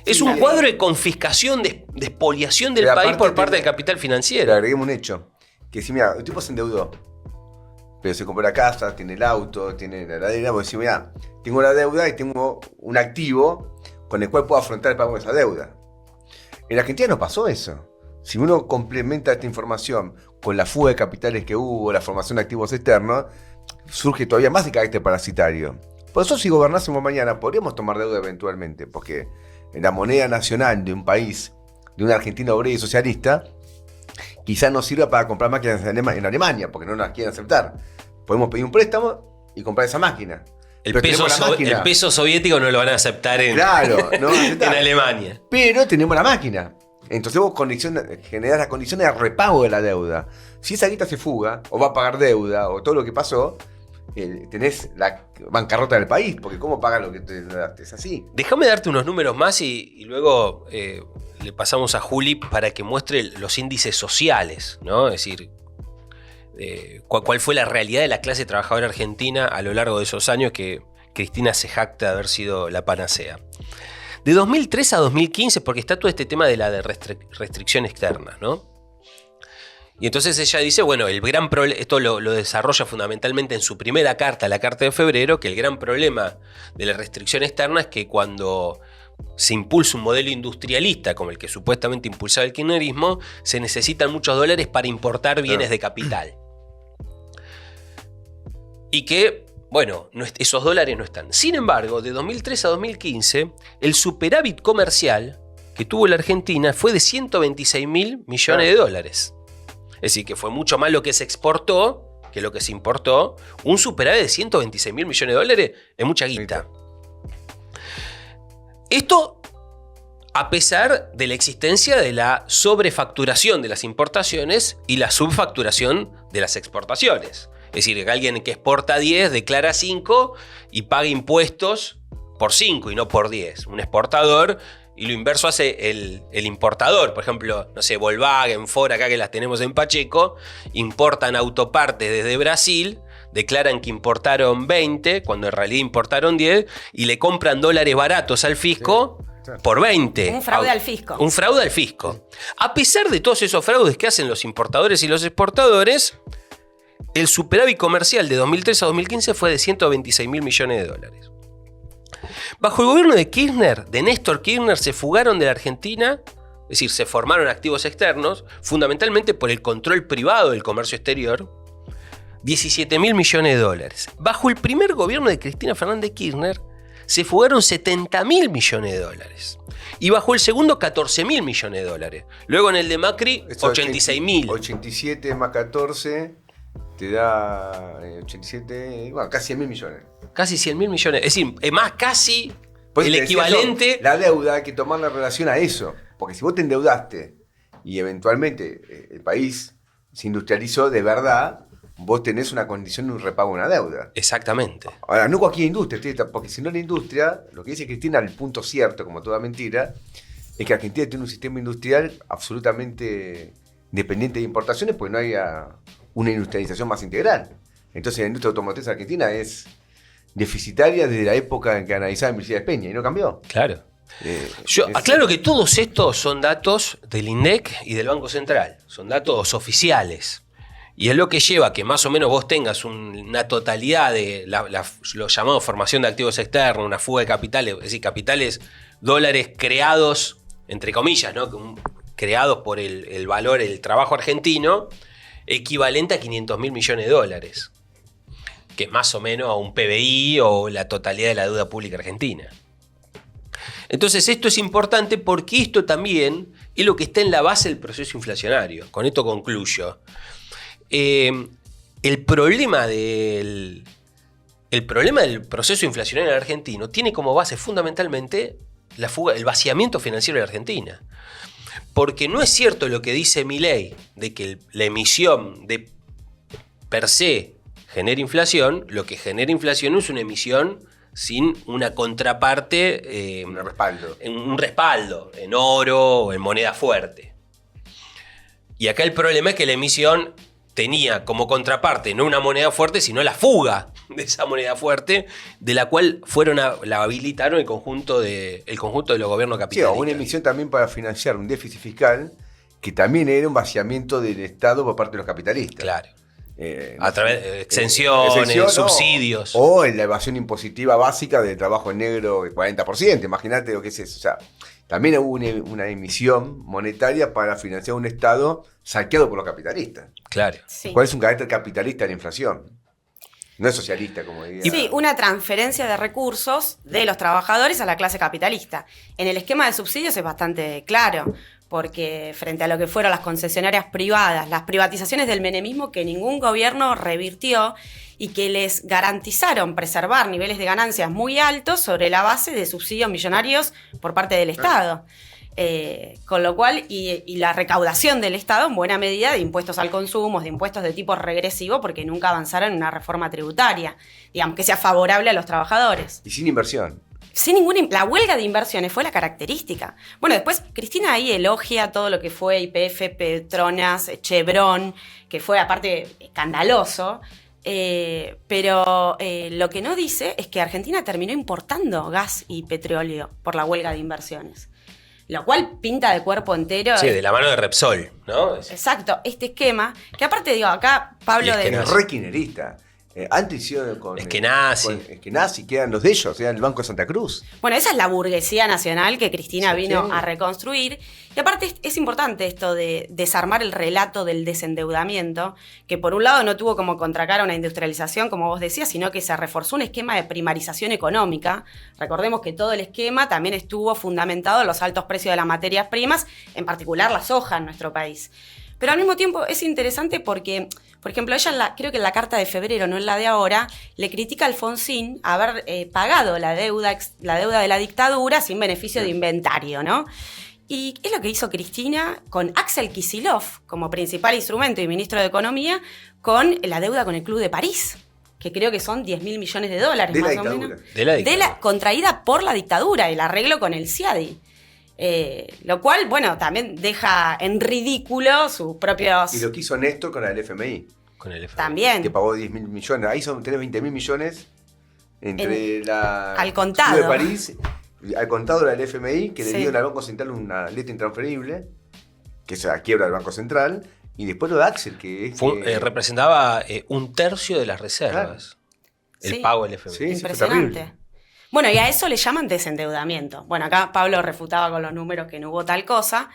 A: Es un cuadro de confiscación, de expoliación del país por parte del capital financiero.
B: Le agreguemos un hecho. Que si, mira, el tipo se endeudó, pero se compró la casa, tiene el auto, tiene la heladera, vos decís, mira, tengo la deuda y tengo un activo con el cual puedo afrontar el pago de esa deuda. En Argentina no pasó eso. Si uno complementa esta información con la fuga de capitales que hubo, la formación de activos externos, surge todavía más de carácter parasitario. Por eso si gobernásemos mañana podríamos tomar deuda eventualmente, porque en la moneda nacional de un país, de una Argentina obrera y socialista, quizás nos sirva para comprar máquinas en Alemania, porque no las quieren aceptar. Podemos pedir un préstamo y comprar esa máquina.
A: El peso soviético no lo van a aceptar en Alemania.
B: Pero tenemos la máquina. Entonces vos generás las condiciones de repago de la deuda. Si esa guita se fuga, o va a pagar deuda, o todo lo que pasó, tenés la bancarrota del país, porque ¿cómo pagas lo que te daste? Es así.
A: Déjame darte unos números más y luego le pasamos a Juli para que muestre los índices sociales, ¿no? Es decir, cuál fue la realidad de la clase trabajadora argentina a lo largo de esos años que Cristina se jacta de haber sido la panacea. De 2003 a 2015, porque está todo este tema de la restricción externa, ¿no? Y entonces ella dice, bueno, el gran problema, esto lo desarrolla fundamentalmente en su primera carta, la carta de febrero, que el gran problema de la restricción externa es que cuando se impulsa un modelo industrialista como el que supuestamente impulsaba el kirchnerismo, se necesitan muchos dólares para importar bienes de capital. Y que, bueno, esos dólares no están. Sin embargo, de 2003 a 2015, el superávit comercial que tuvo la Argentina fue de 126.000 millones de dólares. Es decir, que fue mucho más lo que se exportó que es lo que se importó, un superávit de 126 mil millones de dólares es mucha guita. Esto a pesar de la existencia de la sobrefacturación de las importaciones y la subfacturación de las exportaciones. Es decir, que alguien que exporta 10 declara 5 y paga impuestos por 5 y no por 10. Un exportador, y lo inverso hace el importador. Por ejemplo, no sé, Volkswagen, Ford, acá que las tenemos en Pacheco, importan autopartes desde Brasil, declaran que importaron 20, cuando en realidad importaron 10, y le compran dólares baratos al fisco. Sí. Por 20.
C: Un fraude al fisco.
A: Un fraude al fisco. A pesar de todos esos fraudes que hacen los importadores y los exportadores, el superávit comercial de 2003 a 2015 fue de 126 mil millones de dólares. Bajo el gobierno de Kirchner, de Néstor Kirchner, se fugaron de la Argentina, es decir, se formaron activos externos, fundamentalmente por el control privado del comercio exterior, 17 mil millones de dólares. Bajo el primer gobierno de Cristina Fernández Kirchner, se fugaron 70 mil millones de dólares. Y bajo el segundo, 14 mil millones de dólares. Luego en el de Macri, 86 mil.
B: 87 más 14 te da 87, bueno, casi 100 mil millones.
A: Casi 100 mil millones. Es decir, más casi
B: Pues
A: el equivalente.
B: La deuda hay que tomarla en relación a eso. Porque si vos te endeudaste y eventualmente el país se industrializó de verdad, vos tenés una condición de un repago de una deuda.
A: Exactamente.
B: Ahora, no cualquier industria, porque si no la industria, lo que dice Cristina, el punto cierto, como toda mentira, es que Argentina tiene un sistema industrial absolutamente dependiente de importaciones, porque no hay una industrialización más integral. Entonces la industria automotriz argentina es deficitaria desde la época en que analizaba Mercedes Peña y no cambió.
A: Claro. Yo aclaro que todos estos son datos del INDEC y del Banco Central, son datos oficiales. Y es lo que lleva a que más o menos vos tengas una totalidad de lo llamado formación de activos externos, una fuga de capitales, es decir, capitales, dólares creados, entre comillas, ¿no? Creados por el valor, el trabajo argentino, equivalente a 500 mil millones de dólares, que es más o menos a un PBI o la totalidad de la deuda pública argentina. Entonces esto es importante porque esto también es lo que está en la base del proceso inflacionario. Con esto concluyo. El problema del proceso inflacionario argentino tiene como base fundamentalmente la fuga, el vaciamiento financiero de la Argentina. Porque no es cierto lo que dice Milei de que la emisión de per se genera inflación. Lo que genera inflación es una emisión sin una contraparte, un respaldo en oro o en moneda fuerte. Y acá el problema es que la emisión tenía como contraparte no una moneda fuerte, sino la fuga de esa moneda fuerte, de la cual la habilitaron el conjunto de los gobiernos capitalistas.
B: Sí, una emisión también para financiar un déficit fiscal que también era un vaciamiento del Estado por parte de los capitalistas.
A: Claro. A través de exenciones, subsidios.
B: O en la evasión impositiva básica del trabajo en negro del 40%. Imagínate lo que es eso. O sea, también hubo una emisión monetaria para financiar un Estado saqueado por los capitalistas.
A: Claro.
C: Sí.
B: ¿Cuál es un carácter capitalista de la inflación? No es socialista, como diría.
C: Sí, una transferencia de recursos de los trabajadores a la clase capitalista. En el esquema de subsidios es bastante claro, porque frente a lo que fueron las concesionarias privadas, las privatizaciones del menemismo que ningún gobierno revirtió y que les garantizaron preservar niveles de ganancias muy altos sobre la base de subsidios millonarios por parte del Estado. Con lo cual, y la recaudación del Estado en buena medida de impuestos al consumo, de impuestos de tipo regresivo, porque nunca avanzaron en una reforma tributaria, digamos, que sea favorable a los trabajadores.
B: Y sin inversión.
C: La huelga de inversiones fue la característica. Bueno, después Cristina ahí elogia todo lo que fue YPF, Petronas, Chevron, que fue aparte escandaloso, pero lo que no dice es que Argentina terminó importando gas y petróleo por la huelga de inversiones. Lo cual pinta de cuerpo entero.
A: Sí, de la mano de Repsol, ¿no?
C: Exacto, este esquema, que aparte digo, acá Pablo de...
B: Es re kirchnerista. Antes hicieron con
A: Eskenazi,
B: que eran los de ellos, eran el Banco de Santa Cruz.
C: Bueno, esa es la burguesía nacional que Cristina vino a reconstruir. Y aparte es importante esto de desarmar el relato del desendeudamiento, que por un lado no tuvo como contracara una industrialización, como vos decías, sino que se reforzó un esquema de primarización económica. Recordemos que todo el esquema también estuvo fundamentado en los altos precios de las materias primas, en particular la soja en nuestro país. Pero al mismo tiempo es interesante porque, por ejemplo, ella creo que en la carta de febrero, no en la de ahora, le critica a Alfonsín haber pagado la deuda de la dictadura sin beneficio de inventario, ¿no? Y es lo que hizo Cristina con Axel Kicillof como principal instrumento y ministro de Economía, con la deuda con el Club de París, que creo que son 10.000 millones de dólares, más o menos.
A: De la dictadura.
C: Contraída por la dictadura, el arreglo con el CIADI. Lo cual, bueno, también deja en ridículo sus propios...
B: Y lo que hizo Néstor con el FMI.
A: Con el FMI.
C: También.
B: Que pagó 10.000 millones. Ahí tenés 20.000 millones entre
C: al contado.
B: Club de París, al contado del FMI, que le
C: Sí.
B: dio al Banco Central una letra intransferible, que se la quiebra del Banco Central, y después lo de Axel, que es...
A: Representaba 1/3 de las reservas. El
C: Sí.
A: pago del FMI.
B: Sí, fue
C: Impresionante.
B: terrible.
C: Bueno, y a eso le llaman desendeudamiento. Bueno, acá Pablo refutaba con los números que no hubo tal cosa.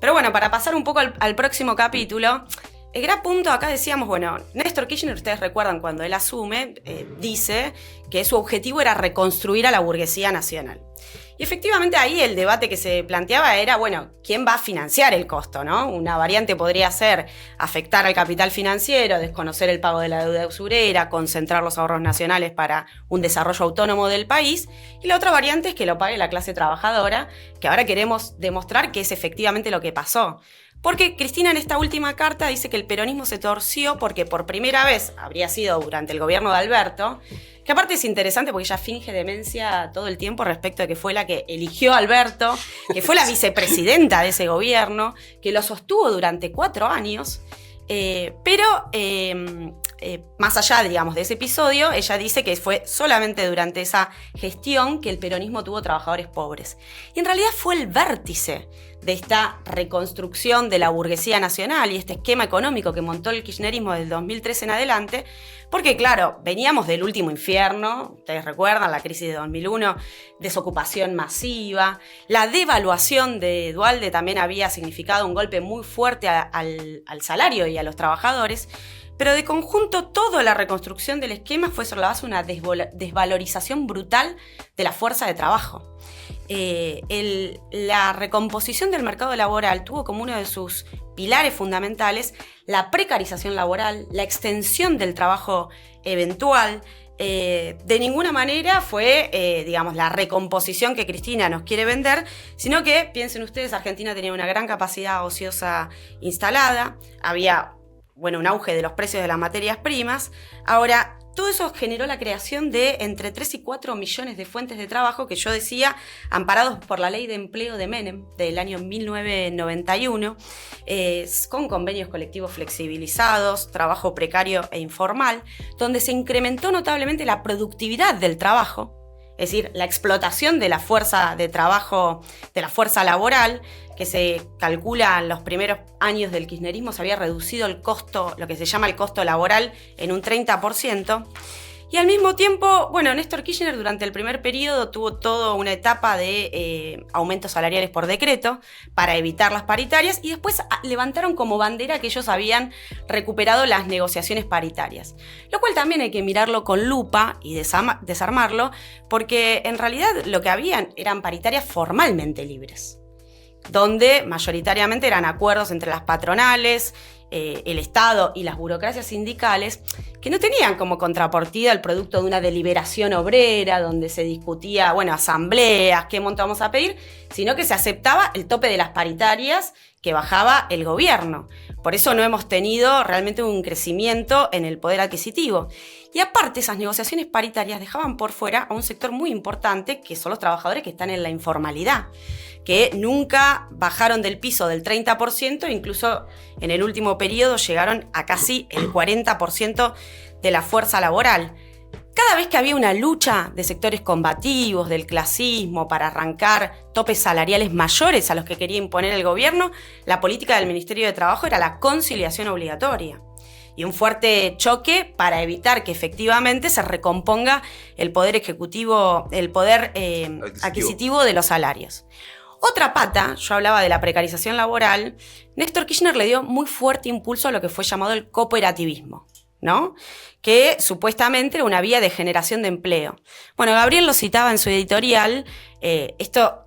C: Pero bueno, para pasar un poco al próximo capítulo, el gran punto acá decíamos, bueno, Néstor Kirchner, ustedes recuerdan cuando él asume, dice que su objetivo era reconstruir a la burguesía nacional. Y efectivamente ahí el debate que se planteaba era, bueno, ¿quién va a financiar el costo, no? Una variante podría ser afectar al capital financiero, desconocer el pago de la deuda usurera, concentrar los ahorros nacionales para un desarrollo autónomo del país. Y la otra variante es que lo pague la clase trabajadora, que ahora queremos demostrar que es efectivamente lo que pasó. Porque Cristina en esta última carta dice que el peronismo se torció porque por primera vez, habría sido durante el gobierno de Alberto, que aparte es interesante porque ella finge demencia todo el tiempo respecto de que fue la que eligió a Alberto, que fue la vicepresidenta de ese gobierno, que lo sostuvo durante 4 años, pero más allá, digamos, de ese episodio, ella dice que fue solamente durante esa gestión que el peronismo tuvo trabajadores pobres. Y en realidad fue el vértice de esta reconstrucción de la burguesía nacional y este esquema económico que montó el kirchnerismo del 2013 en adelante, porque claro, veníamos del último infierno, ustedes recuerdan la crisis de 2001, desocupación masiva, la devaluación de Duhalde también había significado un golpe muy fuerte al salario y a los trabajadores, pero de conjunto toda la reconstrucción del esquema fue sobre la base de una desvalorización brutal de la fuerza de trabajo. La recomposición del mercado laboral tuvo como uno de sus pilares fundamentales la precarización laboral, la extensión del trabajo eventual. De ninguna manera fue, digamos, la recomposición que Cristina nos quiere vender, sino que, piensen ustedes, Argentina tenía una gran capacidad ociosa instalada, había, bueno, un auge de los precios de las materias primas. Ahora, todo eso generó la creación de entre 3 y 4 millones de fuentes de trabajo que yo decía, amparados por la ley de empleo de Menem del año 1991, con convenios colectivos flexibilizados, trabajo precario e informal, donde se incrementó notablemente la productividad del trabajo, es decir, la explotación de la fuerza de trabajo, de la fuerza laboral, que se calcula en los primeros años del kirchnerismo, se había reducido el costo, lo que se llama el costo laboral, en un 30%. Y al mismo tiempo, bueno, Néstor Kirchner durante el primer periodo tuvo toda una etapa de aumentos salariales por decreto para evitar las paritarias y después levantaron como bandera que ellos habían recuperado las negociaciones paritarias. Lo cual también hay que mirarlo con lupa y desarmarlo, porque en realidad lo que habían eran paritarias formalmente libres, donde mayoritariamente eran acuerdos entre las patronales, el Estado y las burocracias sindicales, que no tenían como contrapartida el producto de una deliberación obrera, donde se discutía, bueno, asambleas, qué monto vamos a pedir, sino que se aceptaba el tope de las paritarias que bajaba el gobierno. Por eso no hemos tenido realmente un crecimiento en el poder adquisitivo. Y aparte, esas negociaciones paritarias dejaban por fuera a un sector muy importante, que son los trabajadores que están en la informalidad, que nunca bajaron del piso del 30%, incluso en el último periodo llegaron a casi el 40% de la fuerza laboral. Cada vez que había una lucha de sectores combativos, del clasismo, para arrancar topes salariales mayores a los que quería imponer el gobierno, la política del Ministerio de Trabajo era la conciliación obligatoria y un fuerte choque para evitar que efectivamente se recomponga el poder ejecutivo, el poder adquisitivo de los salarios. Otra pata, yo hablaba de la precarización laboral, Néstor Kirchner le dio muy fuerte impulso a lo que fue llamado el cooperativismo, ¿no? Que supuestamente era una vía de generación de empleo. Bueno, Gabriel lo citaba en su editorial,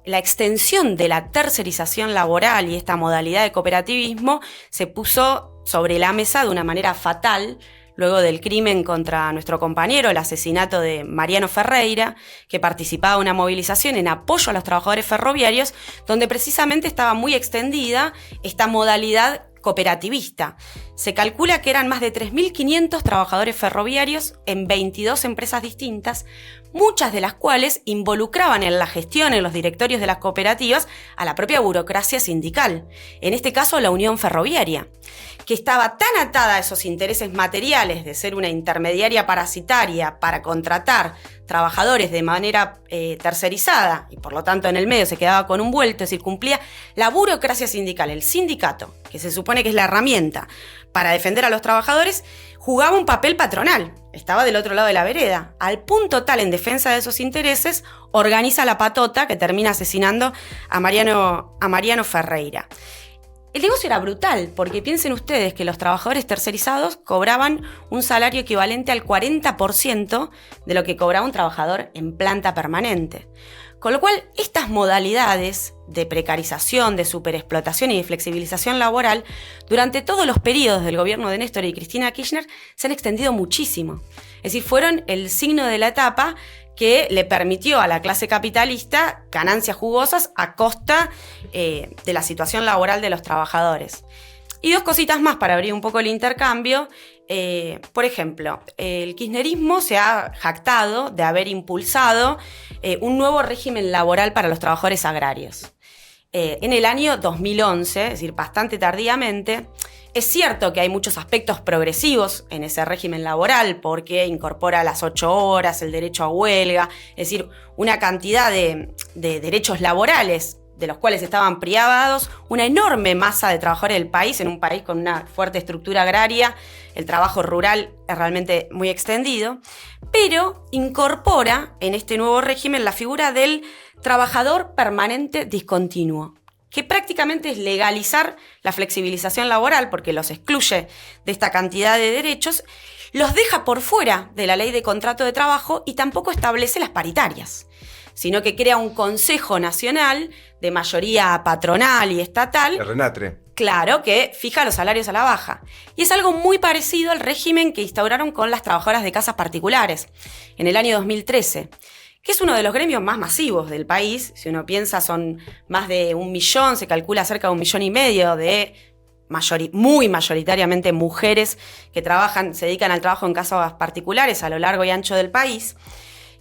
C: la extensión de la tercerización laboral y esta modalidad de cooperativismo se puso sobre la mesa de una manera fatal luego del crimen contra nuestro compañero, el asesinato de Mariano Ferreira, que participaba en una movilización en apoyo a los trabajadores ferroviarios, donde precisamente estaba muy extendida esta modalidad cooperativista. Se calcula que eran más de 3.500 trabajadores ferroviarios en 22 empresas distintas, muchas de las cuales involucraban en la gestión, en los directorios de las cooperativas, a la propia burocracia sindical, en este caso la Unión Ferroviaria, que estaba tan atada a esos intereses materiales de ser una intermediaria parasitaria para contratar trabajadores de manera tercerizada, y por lo tanto en el medio se quedaba con un vuelto, es decir, cumplía la burocracia sindical, el sindicato, que se supone que es la herramienta para defender a los trabajadores, jugaba un papel patronal, estaba del otro lado de la vereda, al punto tal en defensa de esos intereses, organiza la patota que termina asesinando a Mariano Ferreira. El negocio era brutal, porque piensen ustedes que los trabajadores tercerizados cobraban un salario equivalente al 40% de lo que cobraba un trabajador en planta permanente. Con lo cual, estas modalidades de precarización, de superexplotación y de flexibilización laboral, durante todos los periodos del gobierno de Néstor y Cristina Kirchner, se han extendido muchísimo. Es decir, fueron el signo de la etapa que le permitió a la clase capitalista ganancias jugosas a costa de la situación laboral de los trabajadores. Y dos cositas más para abrir un poco el intercambio. Por ejemplo, el kirchnerismo se ha jactado de haber impulsado un nuevo régimen laboral para los trabajadores agrarios. En el año 2011, es decir, bastante tardíamente. Es cierto que hay muchos aspectos progresivos en ese régimen laboral porque incorpora las 8 horas, el derecho a huelga, es decir, una cantidad de derechos laborales de los cuales estaban privados una enorme masa de trabajadores del país, en un país con una fuerte estructura agraria, el trabajo rural es realmente muy extendido, pero incorpora en este nuevo régimen la figura del trabajador permanente discontinuo, que prácticamente es legalizar la flexibilización laboral porque los excluye de esta cantidad de derechos, los deja por fuera de la ley de contrato de trabajo y tampoco establece las paritarias, sino que crea un Consejo Nacional de mayoría patronal y estatal.
B: El RENATRE.
C: Claro, que fija los salarios a la baja. Y es algo muy parecido al régimen que instauraron con las trabajadoras de casas particulares en el año 2013. Que es uno de los gremios más masivos del país. Si uno piensa, son más de 1 millón, se calcula cerca de 1,5 millones de muy mayoritariamente mujeres que se dedican al trabajo en casas particulares a lo largo y ancho del país,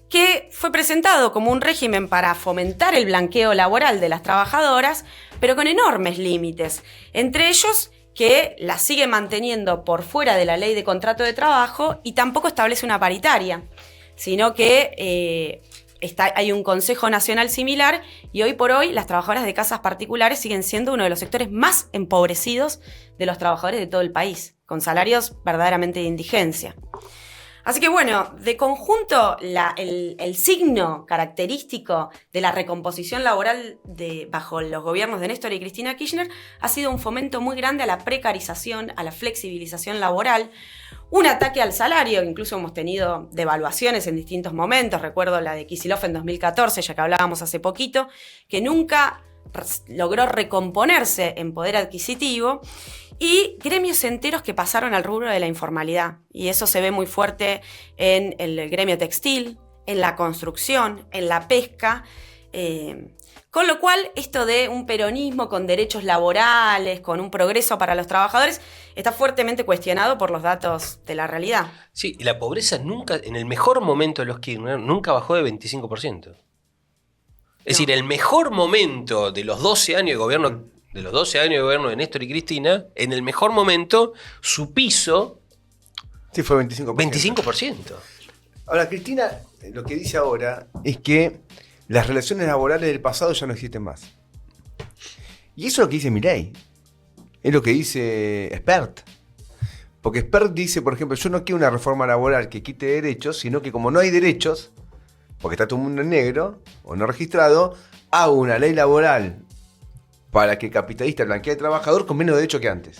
C: que fue presentado como un régimen para fomentar el blanqueo laboral de las trabajadoras, pero con enormes límites. Entre ellos, que la sigue manteniendo por fuera de la ley de contrato de trabajo y tampoco establece una paritaria, sino que hay un Consejo Nacional similar y hoy por hoy las trabajadoras de casas particulares siguen siendo uno de los sectores más empobrecidos de los trabajadores de todo el país, con salarios verdaderamente de indigencia. Así que bueno, de conjunto el signo característico de la recomposición laboral bajo los gobiernos de Néstor y Cristina Kirchner ha sido un fomento muy grande a la precarización, a la flexibilización laboral, un ataque al salario, incluso hemos tenido devaluaciones en distintos momentos, recuerdo la de Kicillof en 2014, ya que hablábamos hace poquito, que nunca logró recomponerse en poder adquisitivo, y gremios enteros que pasaron al rubro de la informalidad. Y eso se ve muy fuerte en el gremio textil, en la construcción, en la pesca. Con lo cual, esto de un peronismo con derechos laborales, con un progreso para los trabajadores, está fuertemente cuestionado por los datos de la realidad.
A: Sí, y la pobreza nunca, en el mejor momento de los Kirchner, nunca bajó de 25%. Es decir, el mejor momento de los 12 años de gobierno, de Néstor y Cristina, en el mejor momento, su piso...
B: Sí, fue 25%.
A: 25%.
B: Ahora, Cristina, lo que dice ahora es que las relaciones laborales del pasado ya no existen más. Y eso es lo que dice Milei. Es lo que dice Spert. Porque Spert dice, por ejemplo, yo no quiero una reforma laboral que quite derechos, sino que como no hay derechos, porque está todo el mundo en negro o no registrado, hago una ley laboral para que el capitalista blanquee al trabajador con menos derechos que antes.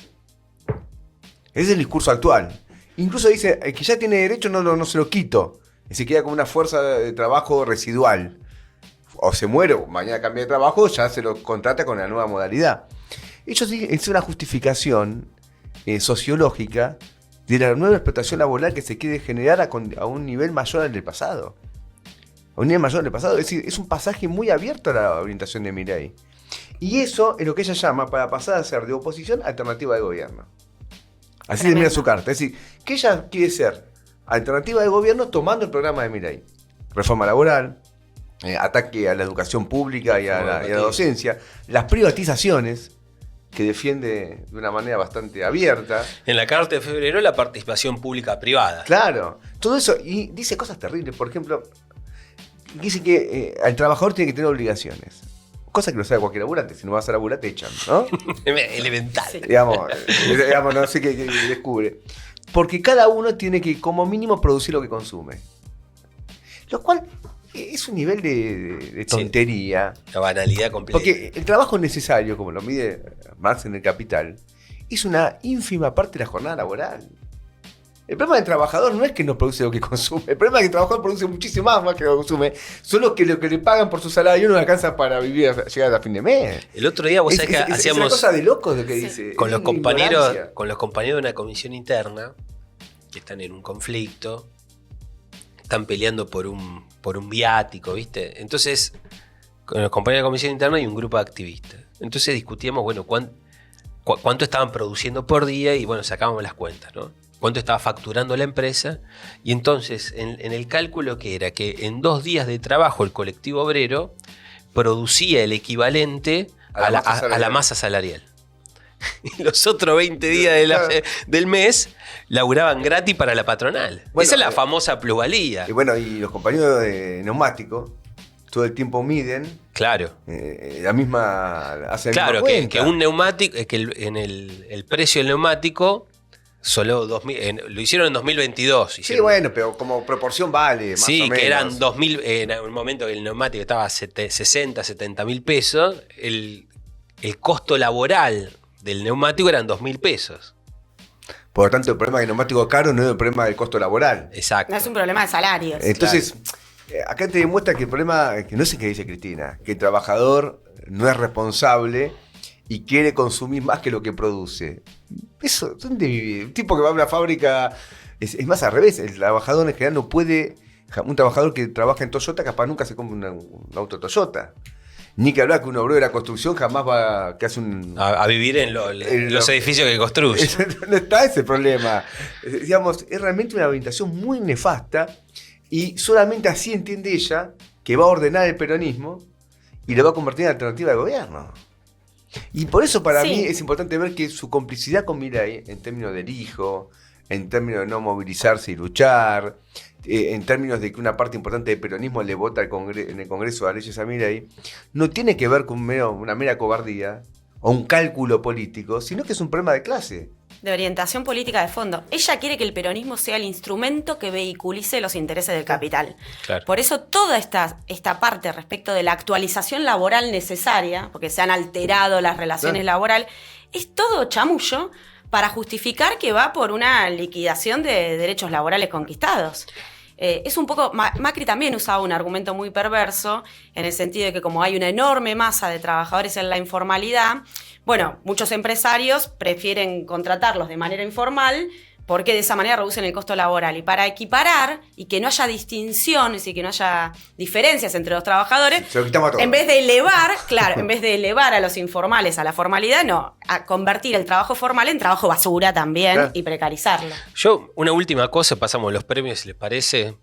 B: Ese es el discurso actual. Incluso dice que ya tiene derecho, no se lo quito. Se queda como una fuerza de trabajo residual. O se muere, o mañana cambia de trabajo, ya se lo contrata con la nueva modalidad. Eso sí es una justificación sociológica de la nueva explotación laboral que se quiere generar a un nivel mayor al del pasado. A un nivel mayor al del pasado. Es decir, es un pasaje muy abierto a la orientación de Milei. Y eso es lo que ella llama para pasar a ser de oposición alternativa de gobierno. Así termina su carta. Es decir, que ella quiere ser alternativa de gobierno tomando el programa de Milei. Reforma laboral, ataque a la educación pública y a la docencia, las privatizaciones que defiende de una manera bastante abierta.
A: En la carta de febrero, la participación pública privada.
B: Claro, todo eso. Y dice cosas terribles. Por ejemplo, dice que el trabajador tiene que tener obligaciones. Cosa que lo sabe cualquier laburante. Si no vas a laburar, te echan, ¿no?
A: Elemental.
C: Sí.
B: Digamos, no sé qué descubre. Porque cada uno tiene que, como mínimo, producir lo que consume. Lo cual es un nivel de tontería.
A: Sí, la banalidad completa.
B: Porque el trabajo necesario, como lo mide Marx en El Capital, es una ínfima parte de la jornada laboral. El problema del trabajador no es que no produce lo que consume. El problema es que el trabajador produce muchísimo más que lo que consume. Solo que lo que le pagan por su salario no le alcanza para vivir, llegar a fin de mes.
A: El otro día vos sabés que hacíamos...
B: Es una cosa de locos lo que dice.
A: Con los compañeros de una comisión interna, que están en un conflicto, están peleando por un viático, ¿viste? Entonces, con los compañeros de la comisión interna hay un grupo de activistas. Entonces discutíamos, bueno, cuánto estaban produciendo por día y, bueno, sacábamos las cuentas, ¿no? Cuánto estaba facturando la empresa. Y entonces, en el cálculo que era que en 2 días de trabajo el colectivo obrero producía el equivalente a la masa salarial. Y los otros 20 días del mes laburaban gratis para la patronal.
B: Bueno,
A: esa es la famosa plusvalía.
B: Y bueno, y los compañeros de neumático todo el tiempo miden.
A: Claro.
B: La misma. Hacen
A: claro,
B: la misma cuenta.
A: que un neumático, que en el precio del neumático, solo 2000, lo hicieron en 2022.
B: Sí, bueno, pero como proporción vale, más o menos.
A: Sí, que eran 2.000, en un momento que el neumático estaba a 60, 70 mil pesos, el costo laboral del neumático eran 2.000 pesos.
B: Por lo tanto, el problema del neumático caro no es el problema del costo laboral.
A: Exacto.
C: No es un problema de salarios.
B: Entonces, acá te demuestra que el problema, que no sé qué dice Cristina, que el trabajador no es responsable y quiere consumir más que lo que produce. Eso, ¿dónde vive? Un tipo que va a una fábrica, es más al revés, el trabajador en general no puede, un trabajador que trabaja en Toyota capaz nunca se compra un auto Toyota. Ni que hablar que un obrero de la construcción jamás va
A: a vivir en los edificios que construye.
B: No está ese problema. Digamos, es realmente una orientación muy nefasta y solamente así entiende ella que va a ordenar el peronismo y lo va a convertir en alternativa de gobierno. Y por eso para mí es importante ver que su complicidad con Milei, en términos del hijo, en términos de no movilizarse y luchar, en términos de que una parte importante del peronismo le vota en el Congreso a leyes a Milei, no tiene que ver con una mera cobardía o un cálculo político, sino que es un problema de clase.
C: De orientación política de fondo. Ella quiere que el peronismo sea el instrumento que vehiculice los intereses del capital.
A: Claro.
C: Por eso toda esta parte respecto de la actualización laboral necesaria, porque se han alterado las relaciones laborales, es todo chamullo para justificar que va por una liquidación de derechos laborales conquistados. Es un poco, Macri también usaba un argumento muy perverso, en el sentido de que como hay una enorme masa de trabajadores en la informalidad, bueno, muchos empresarios prefieren contratarlos de manera informal porque de esa manera reducen el costo laboral. Y para equiparar y que no haya distinciones y que no haya diferencias entre los trabajadores, en vez de elevar a los informales a la formalidad, no, a convertir el trabajo formal en trabajo basura también y precarizarlo.
A: Yo, una última cosa, pasamos los premios, si les parece.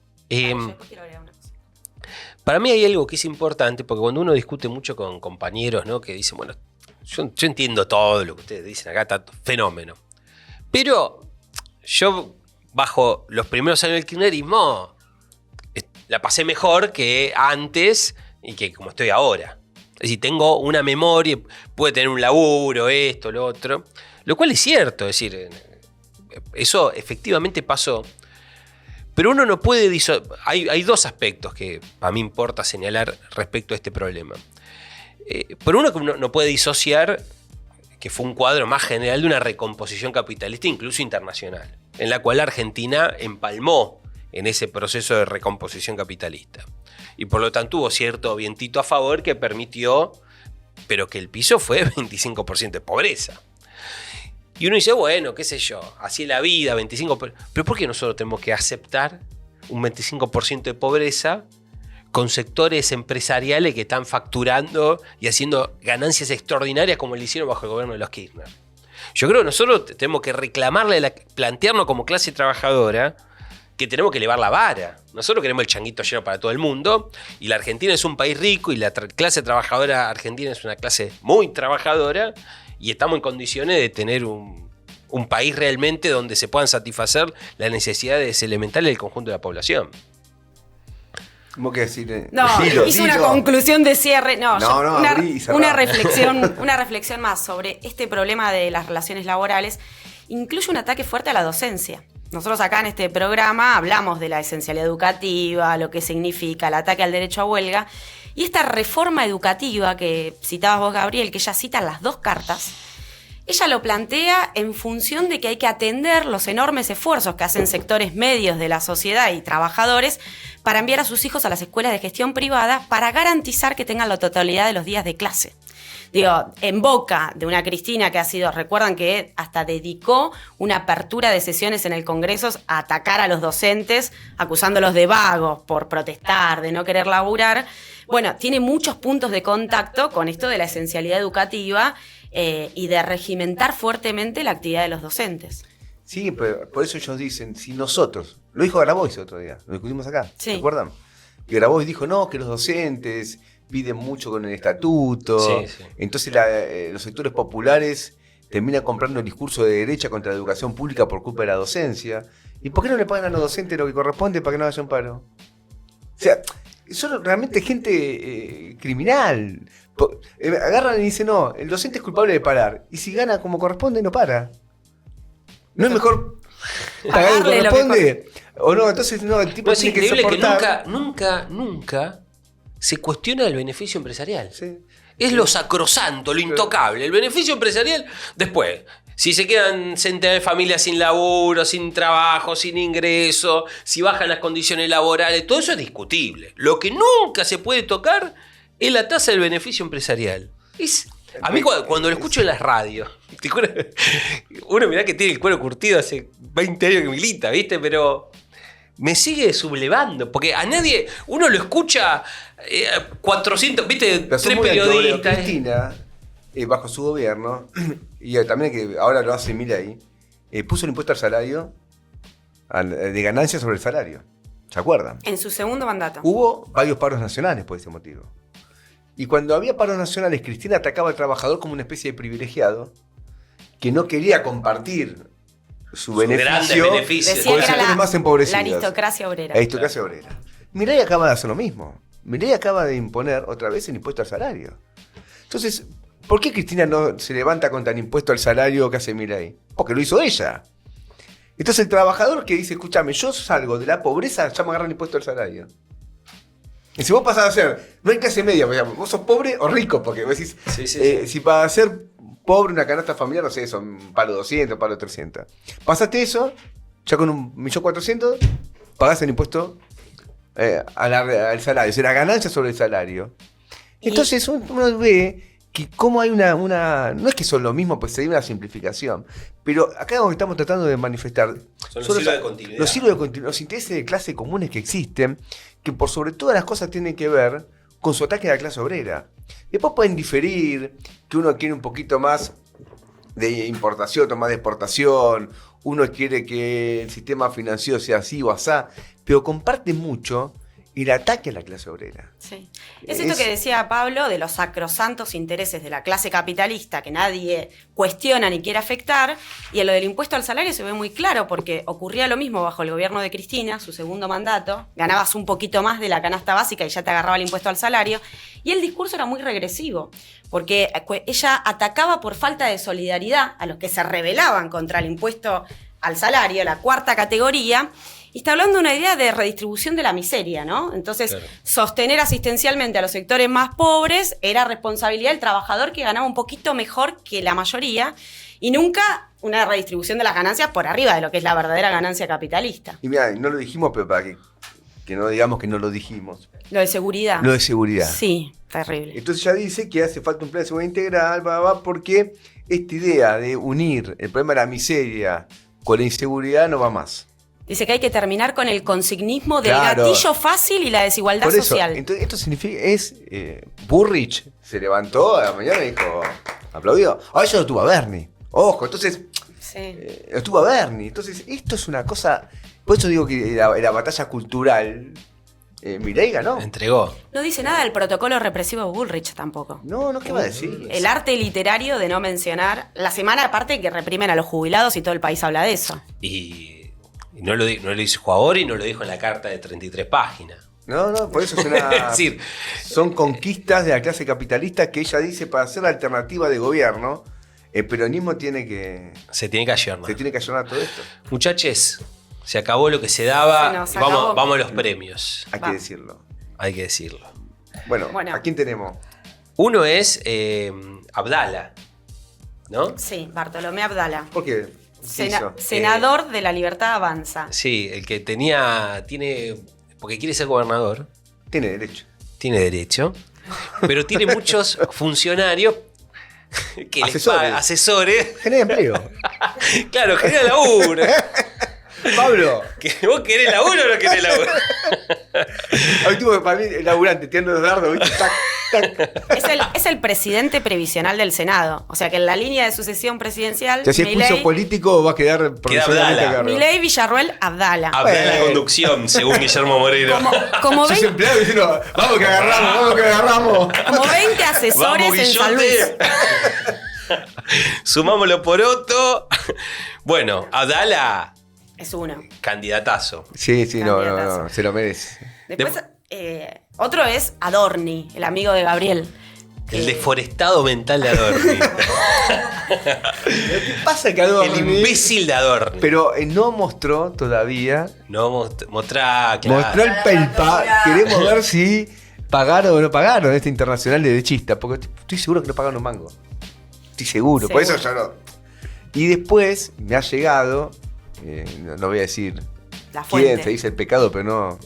A: Para mí hay algo que es importante, porque cuando uno discute mucho con compañeros, ¿no? Que dicen, bueno, yo entiendo todo lo que ustedes dicen acá, está fenómeno. Pero yo, bajo los primeros años del kirchnerismo, la pasé mejor que antes y que como estoy ahora. Es decir, tengo una memoria, puede tener un laburo, esto, lo otro. Lo cual es cierto, es decir, eso efectivamente pasó. Pero uno no puede... Hay 2 aspectos que a mí importa señalar respecto a este problema. Por uno, que uno no puede disociar que fue un cuadro más general de una recomposición capitalista, incluso internacional. en la cual Argentina empalmó en ese proceso de recomposición capitalista. Y por lo tanto hubo cierto vientito a favor que permitió, pero que el piso fue 25% de pobreza. Y uno dice, bueno, qué sé yo, así es la vida, 25%. Pero ¿por qué nosotros tenemos que aceptar un 25% de pobreza con sectores empresariales que están facturando y haciendo ganancias extraordinarias como lo hicieron bajo el gobierno de los Kirchner? Yo creo que nosotros tenemos que reclamarle, plantearnos como clase trabajadora que tenemos que elevar la vara. Nosotros queremos el changuito lleno para todo el mundo y la Argentina es un país rico y la clase trabajadora argentina es una clase muy trabajadora y estamos en condiciones de tener un país realmente donde se puedan satisfacer las necesidades elementales del conjunto de la población.
B: ¿Cómo que decir?
C: No, hice una conclusión de cierre. No, una reflexión más sobre este problema de las relaciones laborales. Incluye un ataque fuerte a la docencia. Nosotros acá en este programa hablamos de la esencialidad educativa, lo que significa el ataque al derecho a huelga. Y esta reforma educativa que citabas vos, Gabriel, que ella cita en las dos cartas, ella lo plantea en función de que hay que atender los enormes esfuerzos que hacen sectores medios de la sociedad y trabajadores para enviar a sus hijos a las escuelas de gestión privada para garantizar que tengan la totalidad de los días de clase. Digo, en boca de una Cristina que ha sido, recuerdan que hasta dedicó una apertura de sesiones en el Congreso a atacar a los docentes, acusándolos de vagos por protestar, de no querer laburar. Bueno, tiene muchos puntos de contacto con esto de la esencialidad educativa y de regimentar fuertemente la actividad de los docentes.
B: Sí, pero por eso ellos dicen, si nosotros, lo dijo Grabois el otro día, lo discutimos acá,
C: sí.
B: ¿se acuerdan? Y Grabois dijo, no, que los docentes piden mucho con el estatuto, sí. Entonces los sectores populares terminan comprando el discurso de derecha contra la educación pública por culpa de la docencia. ¿Y por qué no le pagan a los docentes lo que corresponde para que no haya un paro? O sea, son realmente gente criminal. Agarran y dicen, no, el docente es culpable de parar. Y si gana como corresponde, no para. ¿No es mejor pagar lo que corresponde? ¿O no? Entonces, no, el tipo tiene que soportar.
A: Que nunca se cuestiona el beneficio empresarial.
B: Sí.
A: Es lo sacrosanto, lo intocable. El beneficio empresarial, después, si se quedan centenares de familias sin laburo, sin trabajo, sin ingreso, si bajan las condiciones laborales, todo eso es discutible. Lo que nunca se puede tocar es la tasa del beneficio empresarial. A mí cuando lo escucho en las radios, uno mirá que tiene el cuero curtido hace 20 años que milita, ¿viste? Pero me sigue sublevando, porque a nadie, uno lo escucha 400, ¿viste?
B: Pero
A: 3 periodistas.
B: Cristina, bajo su gobierno, y también que ahora lo hace Milei, puso el impuesto al salario, de ganancias sobre el salario. ¿Se acuerdan?
C: En su segundo mandato.
B: Hubo varios paros nacionales por ese motivo. Y cuando había paros nacionales, Cristina atacaba al trabajador como una especie de privilegiado que no quería compartir su beneficio con los sectores más empobrecidos.
C: La aristocracia obrera.
B: La aristocracia obrera. Milei acaba de hacer lo mismo. Milei acaba de imponer otra vez el impuesto al salario. Entonces, ¿por qué Cristina no se levanta contra el impuesto al salario que hace Milei? Porque lo hizo ella. Entonces el trabajador que dice, escúchame, yo salgo de la pobreza, ya me agarran el impuesto al salario. Y si vos pasás a ser, no hay clase media, vos sos pobre o rico, porque vos decís, si para ser pobre una canasta familiar, no sé, son palo 200, palo 300. Pasaste eso, ya con 1.400.000, pagás el impuesto al salario, o sea, la ganancia sobre el salario. Entonces uno ve que como hay no es que son lo mismo, pues sería una simplificación, pero acá lo que estamos tratando de manifestar
A: son los hilos de continuidad.
B: Los hilos de continuidad, los intereses de clase comunes que existen, que por sobre todas las cosas tienen que ver con su ataque a la clase obrera. Después pueden diferir, que uno quiere un poquito más de importación, otro más de exportación, uno quiere que el sistema financiero sea así o asá, pero comparte mucho el ataque a la clase obrera.
C: Sí. Es esto que decía Pablo de los sacrosantos intereses de la clase capitalista que nadie cuestiona ni quiere afectar, y en lo del impuesto al salario se ve muy claro porque ocurría lo mismo bajo el gobierno de Cristina, su segundo mandato, ganabas un poquito más de la canasta básica y ya te agarraba el impuesto al salario, y el discurso era muy regresivo, porque ella atacaba por falta de solidaridad a los que se rebelaban contra el impuesto al salario, la cuarta categoría. Y está hablando de una idea de redistribución de la miseria, ¿no? Entonces, claro, sostener asistencialmente a los sectores más pobres era responsabilidad del trabajador que ganaba un poquito mejor que la mayoría y nunca una redistribución de las ganancias por arriba de lo que es la verdadera ganancia capitalista.
B: Y mira, no lo dijimos, pero para que no digamos que no lo dijimos.
C: Lo de seguridad.
B: Lo de seguridad.
C: Sí, terrible.
B: Entonces ya dice que hace falta un plan de seguridad integral, porque esta idea de unir el problema de la miseria con la inseguridad no va más.
C: Dice que hay que terminar con el consignismo del
B: Claro.
C: gatillo fácil y la desigualdad
B: Por eso,
C: social.
B: entonces esto significa, Burrich se levantó a la mañana y dijo, aplaudió, eso lo tuvo a Bernie. Ojo, entonces,
C: Sí.
B: lo tuvo a Bernie. Entonces, esto es una cosa, por eso digo que la batalla cultural, Milei ganó.
A: Entregó.
C: No dice nada del protocolo represivo de Bullrich tampoco.
B: No, ¿qué va a decir?
C: El arte literario de no mencionar la semana aparte que reprimen a los jubilados y todo el país habla de eso.
A: Y no lo dijo ahora y no lo dijo en la carta de 33 páginas.
B: No, por eso es
A: Es decir,
B: son conquistas de la clase capitalista que ella dice para hacer la alternativa de gobierno. El peronismo
A: se tiene que
B: se tiene que ayornar todo esto.
A: Muchachos, se acabó lo que se daba.
C: Se nos acabó.
A: Vamos a los premios.
B: Hay
C: Va.
B: que decirlo.
A: Hay que decirlo.
B: Bueno,
C: Bueno.
B: ¿a quién tenemos?
A: Uno es Abdala, ¿no?
C: Sí, Bartolomé Abdala.
B: ¿Por qué? ¿Qué hizo?
C: Senador de la Libertad Avanza.
A: Sí, el que tiene, porque quiere ser gobernador,
B: Tiene derecho.
A: tiene derecho, pero tiene muchos funcionarios que asesores.
B: Genera empleo.
A: Claro, genera laburo.
B: Pablo,
A: ¿Vos querés laburo o no querés laburo?
B: hoy tuvo para mí el laburante tirando los dardos, ¿viste? Tac, tac.
C: Es el presidente previsional del Senado. O sea que en la línea de sucesión presidencial,
B: Si es juicio político, va a quedar provisionalmente
A: Abdala.
B: a cargo.
C: Milei Villarruel Abdala.
A: Abdala la conducción, según Guillermo Moreno.
C: Como
B: Sos
C: 20,
B: empleado diciendo, vamos que agarramos.
C: como 20 asesores
A: Vamos,
C: en San Luis.
A: Guillote. Sumámoslo por otro. Bueno, Abdala,
C: Es uno.
A: candidatazo.
B: Sí, no,
C: Candidatazo.
B: se lo merece.
C: Después, otro es Adorni, el amigo de Gabriel.
A: El deforestado mental de Adorni.
B: ¿Qué pasa que
A: El imbécil de Adorni.
B: Pero no mostró todavía.
A: No mostrá, claro.
B: Mostró el pelpa. Queremos ver si pagaron o no pagaron este internacional derechista. Porque estoy seguro que no pagaron un mango. Estoy seguro. Por eso yo no. Y después me ha llegado. No voy a decir
C: La
B: quién,
C: fuente.
B: se dice el pecado, pero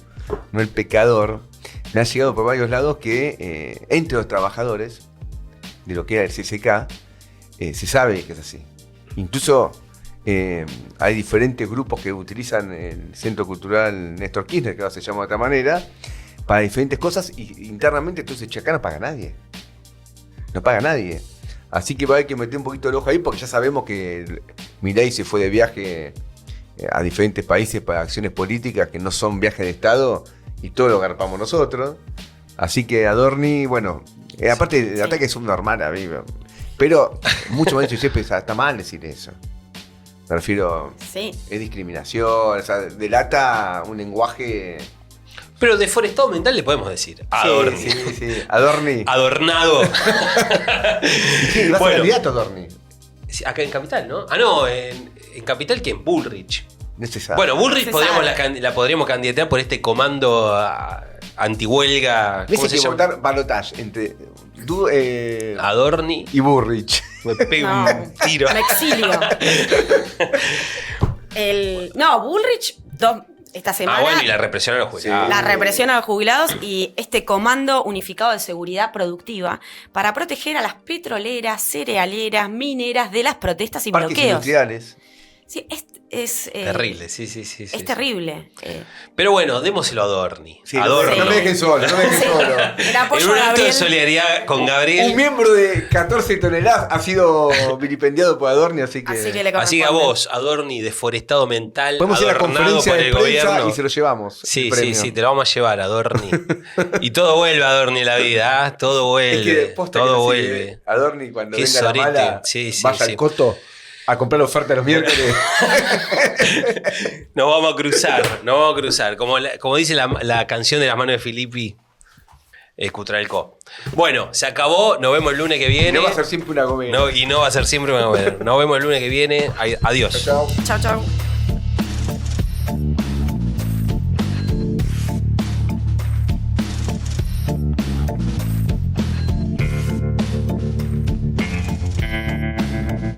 B: no el pecador. Me ha llegado por varios lados que entre los trabajadores de lo que era el CCK se sabe que es así. Incluso hay diferentes grupos que utilizan el Centro Cultural Néstor Kirchner, que ahora se llama de otra manera, para diferentes cosas y internamente entonces acá no paga nadie. No paga nadie. Así que va a haber que meter un poquito el ojo ahí porque ya sabemos que Milei se fue de viaje a diferentes países para acciones políticas que no son viajes de Estado y todo lo garpamos nosotros. Así que Adorni, bueno, aparte el ataque es subnormal a mí, pero mucho más dicho, siempre está mal decir eso. Me refiero,
C: Sí.
B: es discriminación, o sea, delata un lenguaje.
A: Pero deforestado mental le podemos decir. Adorni.
B: Sí. Adorni.
A: Adornado.
B: Sí, va a ser
A: Bueno.
B: candidato Adorni.
A: Sí, acá en Capital, ¿no? Ah, no, en Capital, ¿quién? Bullrich.
B: Necesario.
A: Bueno, Bullrich
C: Se
A: podríamos
C: sabe.
A: la podríamos candidatear por este comando antihuelga. ¿Cómo
B: Dice
A: se
B: que
A: llama?
B: votar balotage entre
A: Adorni.
B: y Burrich.
A: Me pego
C: No,
A: un tiro.
C: me exilio. Bullrich, esta semana.
A: Ah, bueno, y la represión a los jubilados.
C: La represión a los jubilados y este comando unificado de seguridad productiva para proteger a las petroleras, cerealeras, mineras de las protestas y
B: Parques
C: bloqueos.
B: industriales.
C: Sí, es
A: Terrible, sí.
C: Es terrible.
A: Pero bueno, démoselo a Adorni.
B: Sí,
A: Adorno.
B: no me dejen solo, no me dejen solo.
C: El
A: En
C: apoyo
A: un
C: a
A: acto de
C: Gabriel.
A: solidaridad con
B: Un
A: Gabriel.
B: miembro de 14 toneladas ha sido vilipendiado por Adorni, así que.
C: Así que le
A: Así que a
C: corresponde.
A: vos, Adorni, deforestado mental,
B: Podemos ir a la
A: adornado
B: conferencia
A: por
B: de
A: el
B: prensa
A: gobierno.
B: y se lo llevamos.
A: Sí,
B: el premio.
A: te lo vamos a llevar, Adorni. Y todo vuelve, Adorni, en la vida, ¿ah? Todo vuelve.
B: Es que posta
A: todo
B: que
A: vuelve.
B: así, Adorni, cuando
A: Qué
B: venga la
A: sorete.
B: mala,
A: Sí,
B: vaya
A: sí.
B: al Coto a comprar la oferta los miércoles.
A: Nos vamos a cruzar. Como dice la canción de las manos de Filippi, Cutralcó. Bueno, se acabó, nos vemos el lunes que viene.
B: No va a ser siempre una gomera.
A: Y no va a ser siempre una gomera. Nos vemos el lunes que viene. Adiós.
B: Chao.
C: Chau, chau.